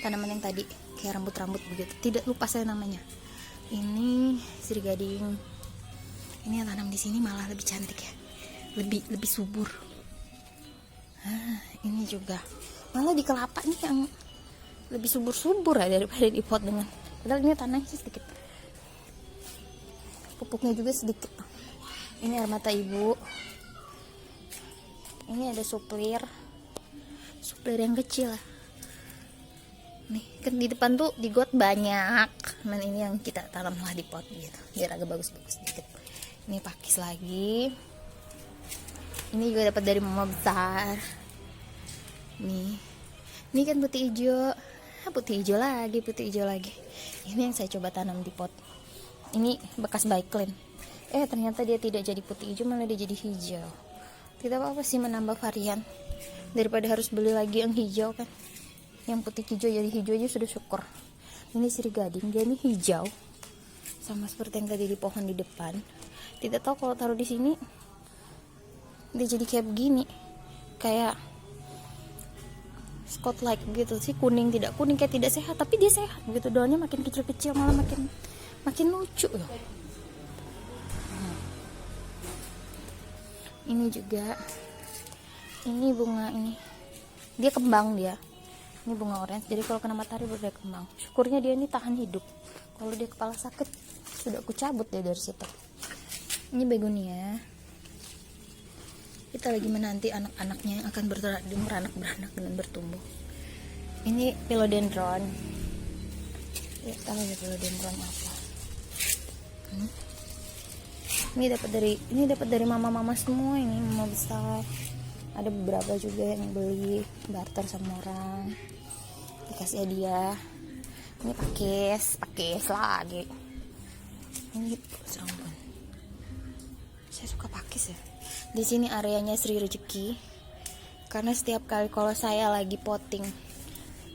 tanaman yang tadi kayak rambut-rambut begitu. Tidak lupa saya namanya. Ini sirih gading. Ini yang tanam di sini malah lebih cantik ya. Lebih subur. Ini juga. Malah di kelapa nih yang lebih subur-subur ya daripada di pot dengan. Padahal ini tanahnya sedikit. Pupuknya juga sedikit. Ini air mata ibu. Ini ada suplir yang kecil lah. Nih kan di depan tuh di got banyak. Dan ini yang kita tanam lah di pot gitu. Biar agak bagus-bagus sedikit. Ini pakis lagi. Ini juga dapat dari mama besar. Ini kan putih hijau. Putih hijau lagi. Ini yang saya coba tanam di pot. Ini bekas Baiklin. Ternyata dia tidak jadi putih hijau, malah dia jadi hijau. Tidak apa-apa sih menambah varian daripada harus beli lagi yang hijau kan. Yang putih hijau jadi hijau aja sudah syukur. Ini sirih gading, dia ini hijau sama seperti yang tadi di pohon di depan. Tidak tahu kalau taruh di sini dia jadi kayak begini, kayak spotlight gitu sih, kuning tidak kuning, kayak tidak sehat tapi dia sehat begitu. Daunnya makin kecil-kecil malah makin lucu loh. Ini juga, ini bunga ini dia kembang dia. Ini bunga orange, jadi kalau kena matahari baru dia kembang. Syukurnya dia ini tahan hidup. Kalau dia kepala sakit sudah aku cabut deh dari situ. Ini begonia. Kita lagi menanti anak-anaknya yang akan beranak dan bertumbuh. Ini philodendron. Ya tahu ya philodendron apa. Ini dapat dari mama-mama semua. Ini mama besar. Ada beberapa juga yang beli barter sama orang, dikasih hadiah. Ini pakis lagi. Ini serambun. Saya suka pakis ya. Di sini areanya Sri Rezeki. Karena setiap kali kalau saya lagi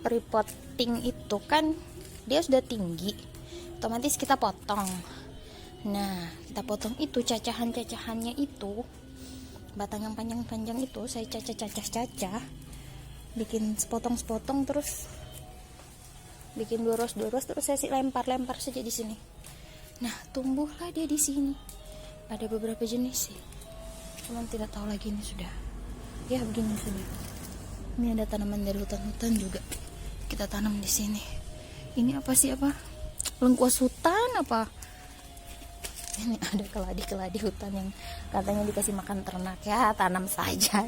repotting itu kan dia sudah tinggi, otomatis kita potong. Nah, kita potong itu cacahannya itu, batang yang panjang itu saya cacah, bikin sepotong, terus bikin doros, terus saya lempar saja di sini. Nah, tumbuhlah dia di sini. Ada beberapa jenis sih, cuman tidak tahu lagi ini sudah. Ya begini sudah. Ini ada tanaman dari hutan juga. Kita tanam di sini. Ini apa sih, lengkuas hutan apa? Ini ada keladi hutan yang katanya dikasih makan ternak, ya tanam saja.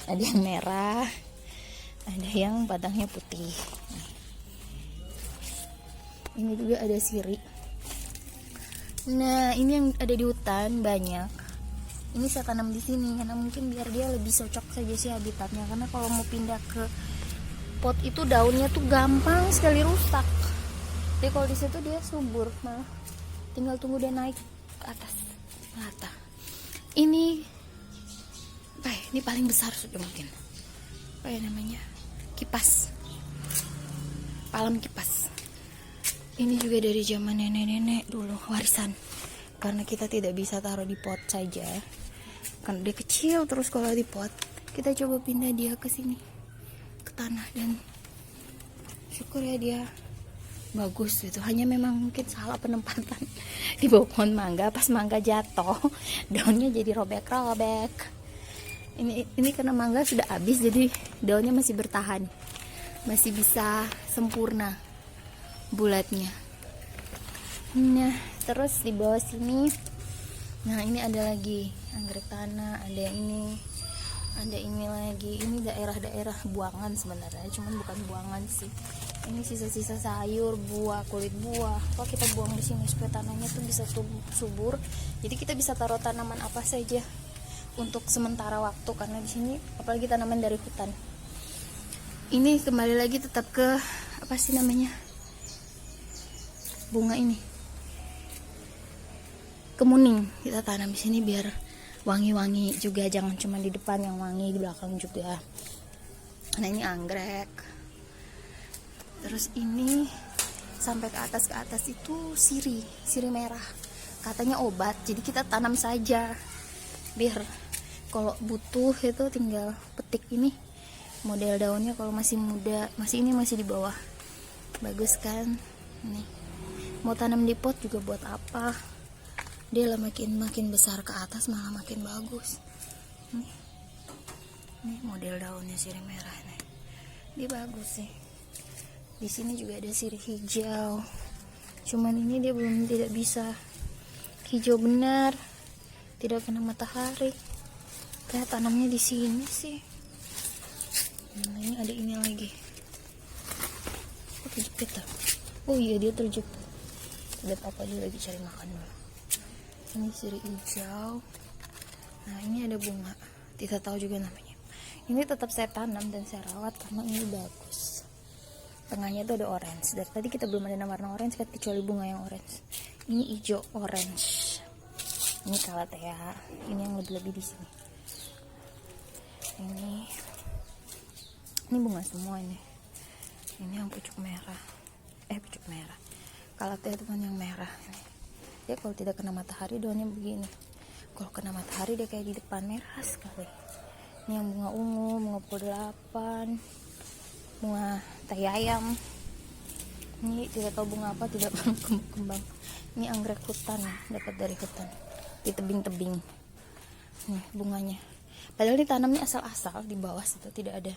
Ada yang merah, ada yang batangnya putih. Ini juga ada sirih. Nah, ini yang ada di hutan banyak. Ini saya tanam di sini karena mungkin biar dia lebih cocok saja sih habitatnya. Karena kalau mau pindah ke pot itu daunnya tuh gampang sekali rusak. Jadi kalau di situ dia subur, malah tinggal tunggu dia naik ke atas rata. Ini paling besar sudah mungkin. Apa ya namanya? Kipas. Palem kipas. Ini juga dari zaman nenek-nenek dulu, warisan. Karena kita tidak bisa taruh di pot saja. Karena dia kecil terus kalau di pot. Kita coba pindah dia ke sini, ke tanah, dan syukur ya dia bagus itu. Hanya memang mungkin salah penempatan di bawah pohon mangga. Pas mangga jatuh, daunnya jadi robek. Ini karena mangga sudah habis, jadi daunnya masih bertahan, masih bisa sempurna bulatnya. Nah, terus di bawah sini, nah ini ada lagi anggrek tanah, ada ini lagi. Ini daerah-daerah buangan sebenarnya, cuman bukan buangan sih. Ini sisa-sisa sayur, buah, kulit buah. Kalau kita buang di sini supaya tanahnya tuh bisa subur. Jadi kita bisa taruh tanaman apa saja untuk sementara waktu, karena di sini apalagi tanaman dari hutan. Ini kembali lagi tetap ke bunga ini. Kemuning kita tanam di sini biar wangi-wangi juga, jangan cuma di depan yang wangi, di belakang juga. Nah, ini anggrek. Terus ini sampai ke atas itu sirih merah. Katanya obat, jadi kita tanam saja. Biar kalau butuh itu tinggal petik ini. Model daunnya kalau masih muda, masih di bawah. Bagus kan? Nih. Mau tanam di pot juga buat apa? Dia lah makin besar ke atas malah makin bagus. Nih model daunnya sirih merah nih. Dia bagus sih. Di sini juga ada sirih hijau. Cuman ini dia tidak bisa hijau benar. Tidak kena matahari. Kayak tanamnya di sini sih. Nah, ini ada ini lagi. Terjepit lah. Oh iya, dia terjepit. Tidak apa, dia lagi cari makan dulu. Ini sirih hijau. Nah, ini ada bunga, tidak tahu juga namanya. Ini tetap saya tanam dan saya rawat karena ini bagus. Tengahnya itu ada orange. Dari tadi kita belum ada warna orange kecuali bunga yang orange. Ini hijau orange. Ini calathea. Ini yang lebih di sini. Ini bunga semua ini. Ini yang pucuk merah. Calathea itu kan yang merah. Dia kalau tidak kena matahari daunnya begini. Kalau kena matahari dia kayak di depan, merah sekali. Ini yang bunga ungu, bunga pukul 8, bunga tai ayam. Ini tidak tahu bunga apa, tidak kembang. Ini anggrek hutan, dapat dari hutan di tebing-tebing. Nih bunganya. Padahal ditanamnya asal-asal di bawah situ, tidak ada,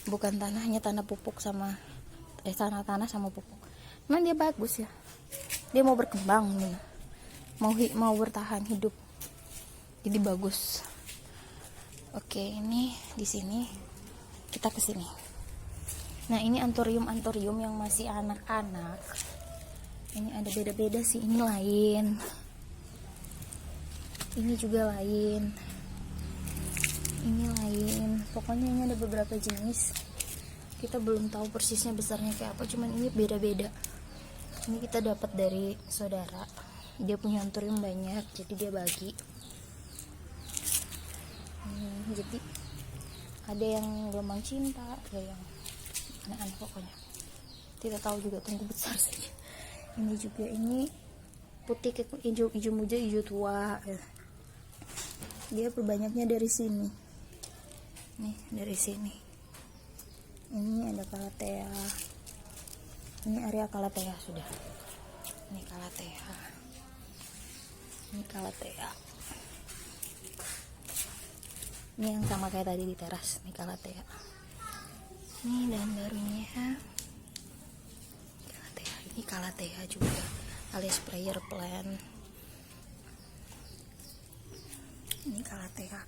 bukan tanahnya, tanah pupuk sama tanah sama pupuk. Cuman dia bagus ya. Dia mau berkembang nih. Mau bertahan hidup. Jadi bagus. Oke, ini di sini kita ke sini. Nah, ini anthurium yang masih anak-anak. Ini ada beda-beda sih, ini lain. Ini juga lain. ini lain. Pokoknya ini ada beberapa jenis, kita belum tahu persisnya besarnya kayak apa, cuman ini beda-beda. Ini kita dapat dari saudara, dia punya anthurium banyak, jadi dia bagi. Jadi ada yang gelombang cinta, ada yang aneh-aneh pokoknya. Tidak tahu juga, tunggu besar saja. Ini juga, ini putih hijau muda, hijau tua. Dia perbanyaknya dari sini. Nih, dari sini. Ini ada calathea. Ini area calathea sudah. Ini calathea. Ini calathea. Ini yang sama kayak tadi di teras, ini calathea. Ini daun barunya. Calathea, ini calathea juga, alias prayer plant. Ini calathea.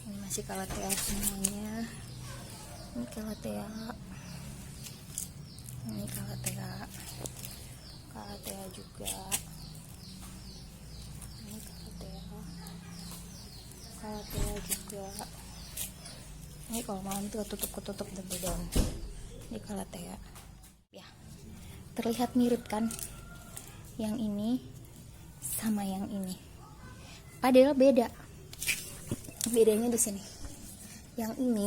Ini masih calathea semuanya. Ini calathea. Ini calathea. Calathea juga. Ini calathea. Calathea juga. Ini kalau malam tuh ketutup dan daun. Ini calathea. Ya, terlihat mirip kan? Yang ini sama yang ini. Padahal beda. Bedanya di sini. Yang ini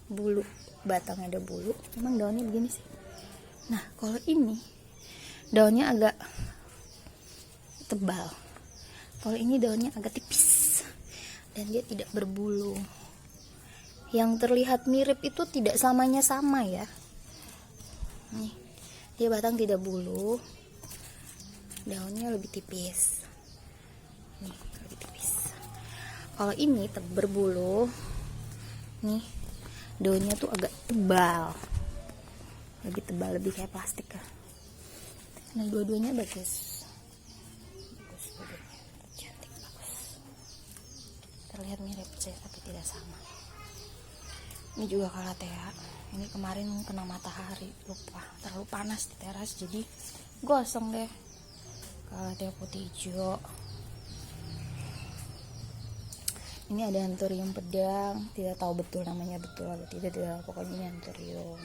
bulu, batang ada bulu, emang daunnya begini sih. Nah, kalau ini daunnya agak tebal. Kalau ini daunnya agak tipis dan dia tidak berbulu. Yang terlihat mirip itu tidak selamanya sama ya. Nih, dia batang tidak bulu, daunnya lebih tipis. Nih, lebih tipis. Kalau ini berbulu, nih daunnya tuh agak tebal, lebih tebal, lebih kayak plastik ya. Nah, dua-duanya bagus, dua-duanya cantik, bagus. Terlihat mirip sih, tapi tidak sama. Ini juga calathea. Ini kemarin kena matahari, lupa, terlalu panas di teras, jadi gosong deh. Calathea putih hijau. Ini ada anthurium pedang, tidak tahu betul namanya betul atau tidak, pokoknya ini anthurium.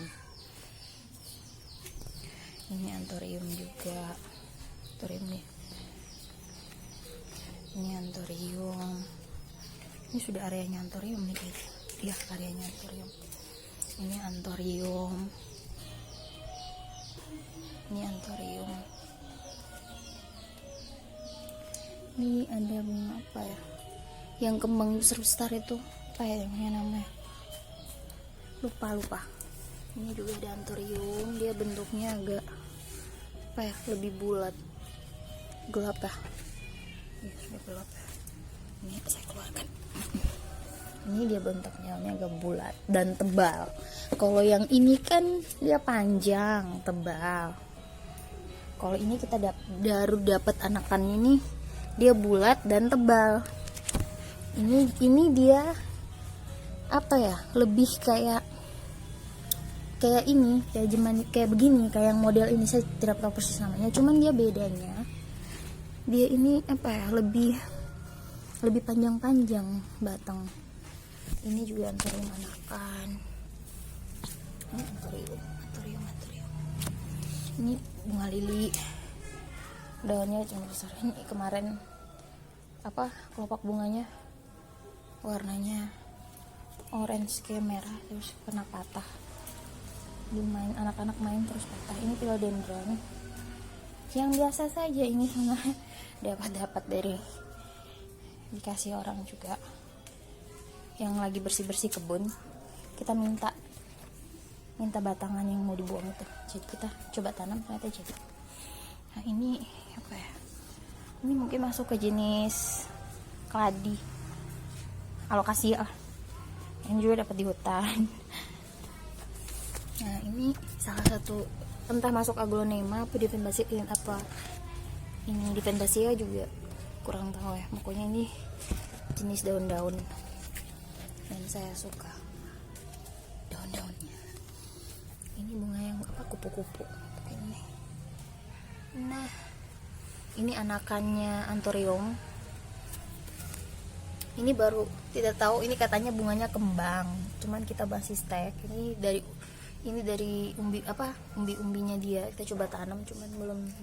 Ini anthurium juga, anthurium nih. Ini anthurium. Ini sudah areanya anthurium nih guys. Iya, areanya anthurium. Ini anthurium. Ini anthurium. Ini ada bunga apa ya? Yang kembang besar itu apa ya namanya? Lupa. Ini juga ada anthurium, dia bentuknya agak apa ya, lebih bulat, gelap ya. Ya, sudah gelap ya. Ini saya keluarkan. Ini dia bentuknya agak bulat dan tebal. Kalau yang ini kan dia panjang, tebal. Kalau ini kita baru dapat anakan ini, dia bulat dan tebal. Ini dia apa ya, lebih kayak ini, kayak begini, kayak yang model ini, saya tidak tahu persis namanya, cuman dia bedanya dia ini apa ya, lebih panjang batang. Ini juga anthurium anakan. Ini anthurium. Ini bunga lili, daunnya cuma besar. Ini kemarin apa, kelopak bunganya warnanya orange kayak merah, terus kena patah. Anak-anak main terus patah. Ini philodendron yang biasa saja, ini sama dapat dari dikasih orang juga yang lagi bersih kebun. Kita minta batangan yang mau dibuang itu, jadi kita coba tanam, ternyata jadi. Nah, ini apa ya, ini mungkin masuk ke jenis keladi, alokasia lah, yang juga dapat di hutan. Nah, ini salah satu, entah masuk aglonema apa dipendasia, ini dipendasia juga kurang tahu ya. Pokoknya ini jenis daun-daun dan saya suka daun-daunnya. Ini bunga yang apa, kupu-kupu ini. Nah, ini anakannya anthurium. Ini baru, tidak tahu, ini katanya bunganya kembang, cuman kita masih stek. Ini dari umbi-umbinya dia, kita coba tanam, cuman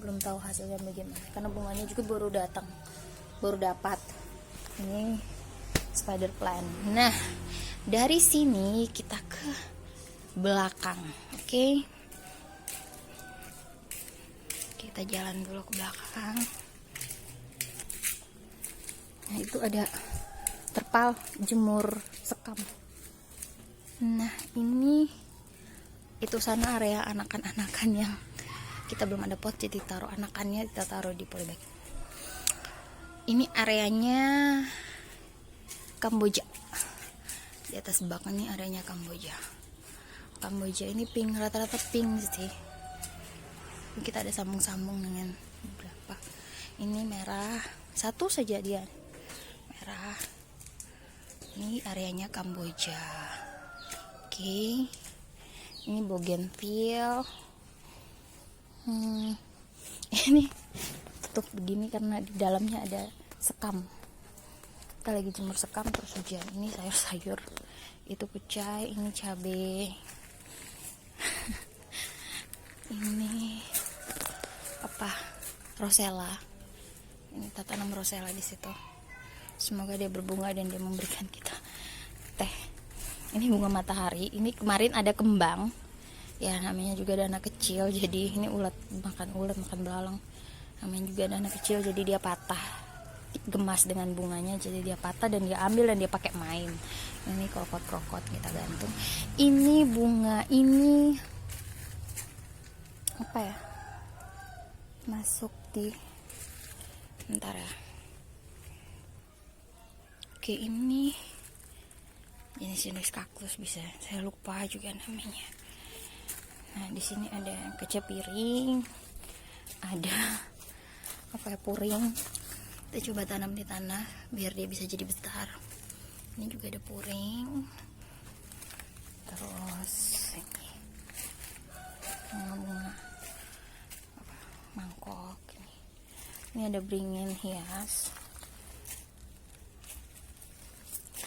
belum tahu hasilnya bagaimana karena bunganya juga baru dapat. Ini spider plant. Nah, dari sini kita ke belakang. Oke. Kita jalan dulu ke belakang. Nah, itu ada terpal jemur sekam. Nah, itu sana area anakan-anakan yang kita belum ada pot, jadi taruh anakannya, kita taruh di polybag. Ini areanya Kamboja. Di atas bak ini areanya Kamboja. Kamboja ini pink, rata-rata pink sih. Kita ada sambung-sambung dengan beberapa. Ini merah, satu saja dia merah. Ini areanya Kamboja. Oke. Ini bougainville. Ini tutup begini karena di dalamnya ada sekam. Kita lagi jemur sekam terus hujan. Ini sayur-sayur. Itu pecah, ini cabai. Ini rosella. Ini kita tanam rosella di situ. Semoga dia berbunga dan dia memberikan kita teh. Ini bunga matahari. Ini kemarin ada kembang. Ya, namanya juga ada anak kecil. Jadi ini ulat makan belalang. Namanya juga ada anak kecil, jadi dia patah. Gemas dengan bunganya, jadi dia patah dan dia ambil dan dia pakai main. Ini krokot kita gantung. Ini bunga ini apa ya? Masuk di bentar ya. Oke, ini jenis kaktus bisa. Saya lupa juga namanya. Nah, di sini ada kaca piring. Ada puring. Kita coba tanam di tanah biar dia bisa jadi besar. Ini juga ada puring. Terus ini bunga mangkok. Ini ada beringin hias.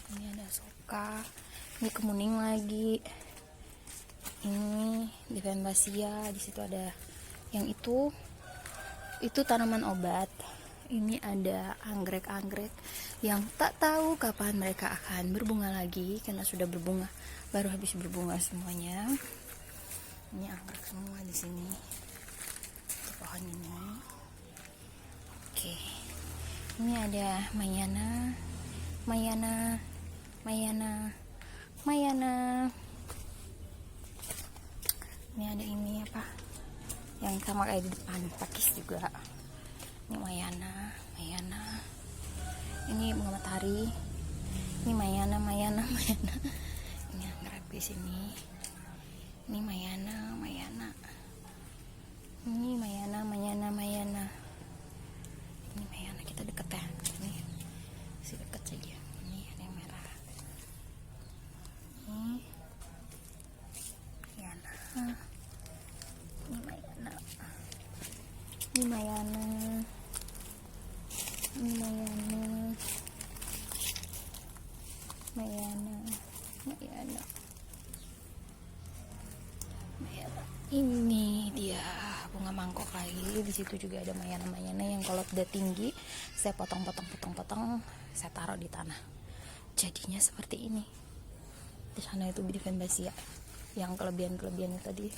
Ini ada soka. Ini kemuning lagi. Ini Divenbasia. Di situ ada yang itu tanaman obat. Ini ada anggrek yang tak tahu kapan mereka akan berbunga lagi karena sudah berbunga, baru habis berbunga semuanya. Ini anggrek semua di sini. Itu pohon ini. Oke. Ini ada Mayana. Ini ada ini apa? Yang sama kayak di depan, pakis juga. Ini Mayana. Ini bunga matahari. Ini Mayana. Ini anggrek di sini. Ini Mayana. Ini Mayana. Ini Mayana, kita deket ya. Ini masih deket saja. Ini ada yang merah. Ini Mayana. Ini Mayana. Ini dia bunga mangkok lagi. Di situ juga ada mayana yang kalau udah tinggi saya potong, saya taruh di tanah. Jadinya seperti ini. Di sana itu Divenbasia. Yang kelebihan tadi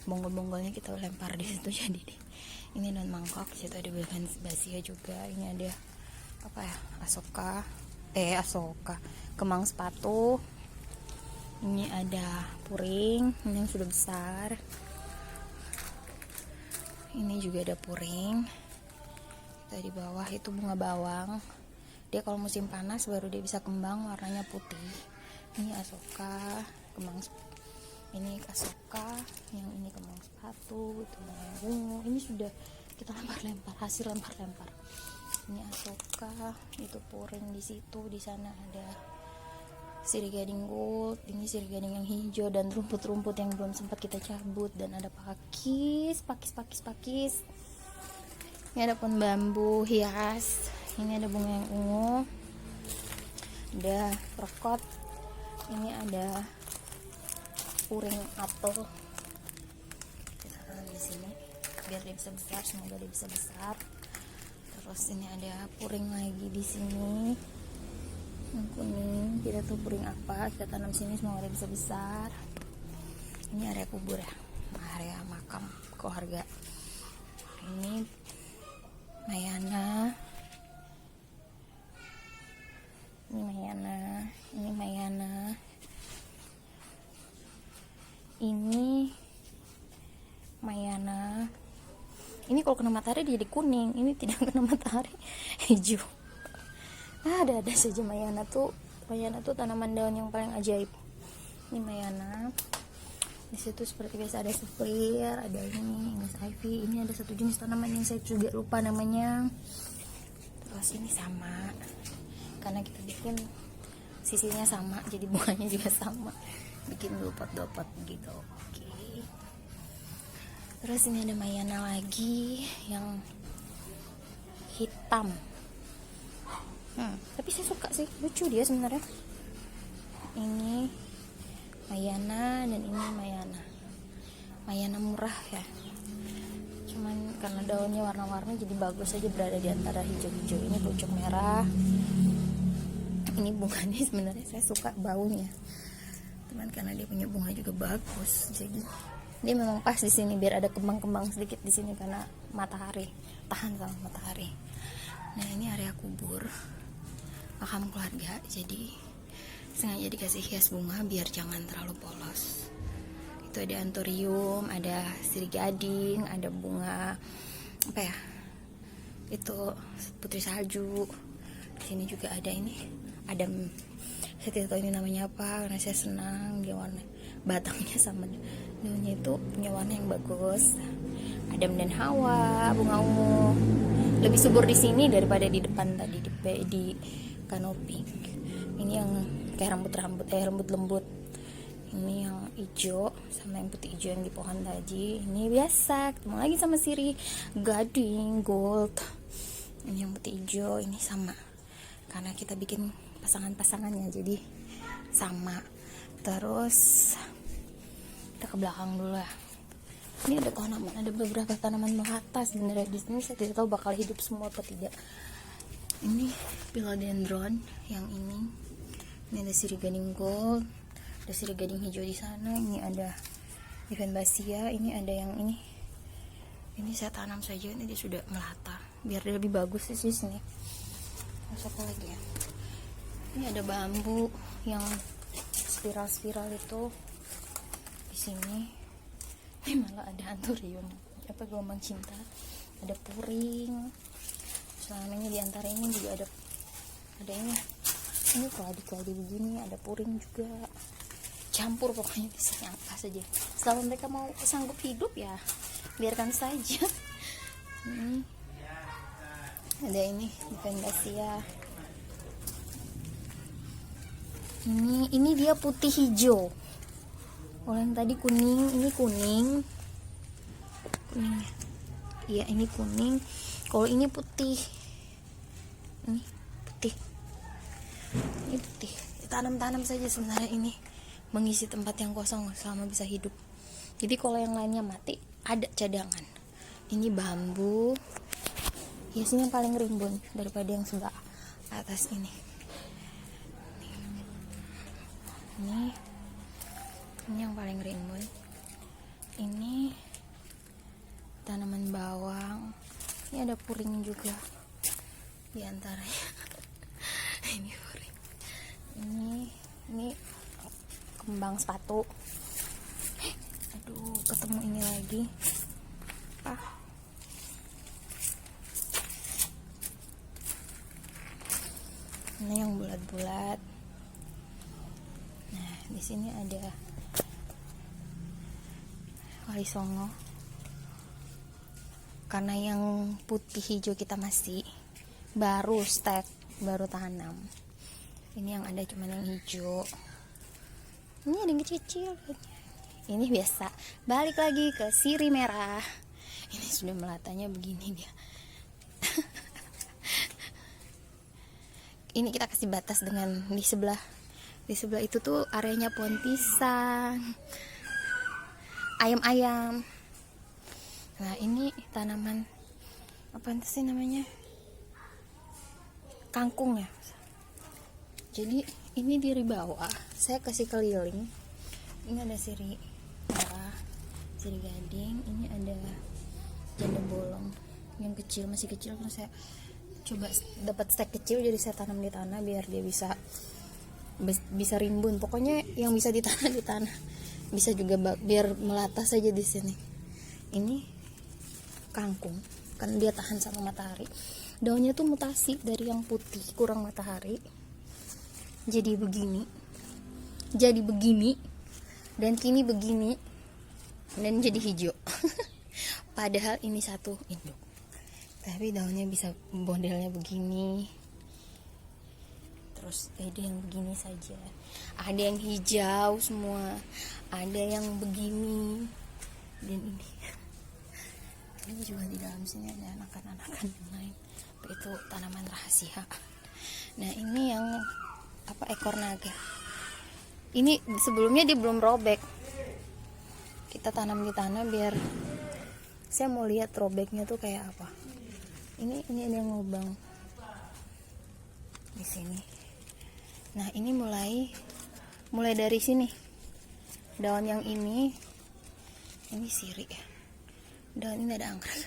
bonggol-bonggolnya kita lempar di situ, jadi ini daun mangkok. Di situ ada Divenbasia juga. Ini ada asoka, kemang sepatu. Ini ada puring, ini yang sudah besar. Ini juga ada puring. Kita di bawah itu bunga bawang. Dia kalau musim panas baru dia bisa kembang, warnanya putih. Ini asoka, ini asoka, yang ini kemang sepatu, itu bunga. Ini sudah kita lempar-lempar, hasil lempar-lempar. Ini asoka, itu puring di situ. Di sana ada sirih gading gold, ini sirih gading yang hijau dan rumput-rumput yang belum sempat kita cabut, dan ada pakis. Ini ada pohon bambu hias. Ini ada bunga yang ungu. ada rekot, ini ada puring apel. Kita tanam di sini biar dia bisa besar, semoga dia bisa besar. Terus ini ada puring lagi di sini yang kuning, kita tuh puring apa, kita tanam sini semoga dia bisa besar. Ini area kubur ya, area makam keluarga. Ini Mayana, ini Mayana, ini Mayana, ini Mayana. Ini kalau kena matahari jadi kuning, ini tidak kena matahari hijau. Ada saja Mayana tuh tanaman daun yang paling ajaib. Ini Mayana. Di situ seperti biasa ada suflir, ada ini English ivy. Ini ada satu jenis tanaman yang saya juga lupa namanya. Terus ini sama, karena kita bikin sisinya sama, jadi bunganya juga sama, bikin dua-pot gitu. Oke. Terus ini ada Mayana lagi yang hitam. Tapi saya suka sih, lucu dia sebenarnya. Ini Mayana dan ini Mayana murah ya. Cuman karena daunnya warna-warni jadi bagus aja berada di antara hijau-hijau. Ini pucuk merah. Ini bunganya sebenarnya saya suka baunya. Cuman karena dia punya bunga juga bagus, jadi dia memang pas di sini biar ada kembang-kembang sedikit di sini karena matahari, tahan sama matahari. Nah, ini area kubur makam keluarga, jadi sengaja dikasih hias bunga biar jangan terlalu polos. Itu ada anthurium, ada sirih gading, ada bunga apa ya? Itu putri salju. Di sini juga ada ini, Adam. Saya tidak tahu ini namanya apa karena saya senang dia warna batangnya sama daunnya itu punya warna yang bagus. Adam dan Hawa, bunga ungu. Lebih subur di sini daripada di depan tadi di kanopi. Ini yang kayak rambut lembut. Ini yang hijau sama yang putih hijau yang di pohon tadi. Ini biasa ketemu lagi sama sirih gading gold. Ini yang putih hijau, ini sama karena kita bikin pasangannya jadi sama. Terus kita ke belakang dulu ya. Ini ada beberapa tanaman melata sebenarnya di sini. Saya tidak tahu bakal hidup semua atau tidak. Ini philodendron yang ini ada sirih gading gold, ada sirih gading hijau di sana. Ini ada Vivaceae, ini ada yang ini saya tanam saja, ini dia sudah melata biar dia lebih bagus sih sini. Terus apa lagi ya, ini ada bambu yang spiral itu di sini. Ini malah ada anthurium apa gelombang cinta, ada puring. Selamanya di antara ini juga ada ini keladi begini, ada puring juga, campur pokoknya di sini apa saja. Selama mereka mau sanggup hidup ya biarkan saja. Ada ini Vivaceae. Ini dia putih hijau. Kalau yang tadi kuning, ini kuningnya. Iya, ini kuning. Kalau ini putih. Ini putih. Tanam saja sebenarnya ini mengisi tempat yang kosong selama bisa hidup. Jadi kalau yang lainnya mati, ada cadangan. Ini bambu. Hiasnya paling rimbun daripada yang sebelah atas ini. Ini yang paling rimbun. Ini tanaman bawang. Ini ada puring juga di antaranya. Ini puring. Ini kembang sepatu. Aduh, ketemu ini lagi. Ini yang bulat-bulat. Nah, di sini ada wali songo. Karena yang putih hijau kita masih baru baru tanam. Ini yang ada cuma yang hijau. Ini ada yang kecil. Ini biasa. Balik lagi ke sirih merah. Ini sudah melatanya begini dia. ini kita kasih batas dengan di sebelah itu tuh areanya pohon pisang, ayam-ayam. Nah ini tanaman apa sih namanya, kangkung ya. Jadi ini dari bawah saya kasih keliling. Ini ada sirih merah, sirih gading, ini ada janda bolong yang kecil, masih kecil kan. Saya coba dapat stek kecil, jadi saya tanam di tanah biar dia bisa rimbun. Pokoknya yang bisa ditanam di tanah, bisa juga biar melata saja di sini. Ini kangkung, kan dia tahan sama matahari. Daunnya tuh mutasi dari yang putih kurang matahari, jadi begini, dan kini begini, dan jadi hijau. Padahal ini satu induk, tapi daunnya bisa modelnya begini. Terus ada yang begini saja, ada yang hijau semua, ada yang begini, dan ini juga di dalam sini ada anakan-anakan yang lain. Itu tanaman rahasia. Nah ini yang ekor naga. Ini sebelumnya dia belum robek, kita tanam di tanah biar saya mau lihat robeknya tuh kayak apa. Ini ada yang lubang di sini. Nah ini mulai dari sini, daun yang ini sirih ya, daun ini ada anggrek,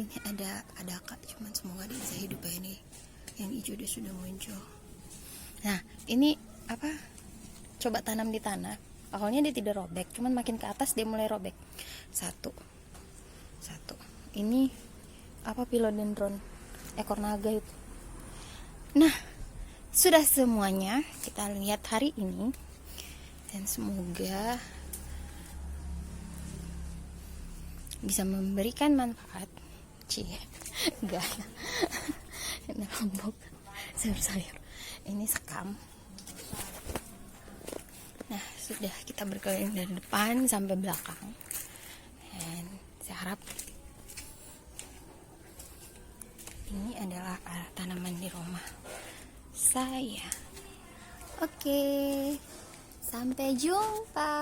ini ada kak, cuman semoga dia bisa hidup ya. Ini yang hijau dia sudah muncul. Nah ini coba tanam di tanah, awalnya dia tidak robek, cuman makin ke atas dia mulai robek. Satu ini philodendron, ekor naga itu. Nah sudah semuanya kita lihat hari ini, dan semoga bisa memberikan manfaat. Enggak ini lombok sayur-sayur, ini sekam. Nah sudah, kita berkeliling dari depan sampai belakang, dan saya harap ini adalah tanaman di rumah saya. Oke, sampai jumpa.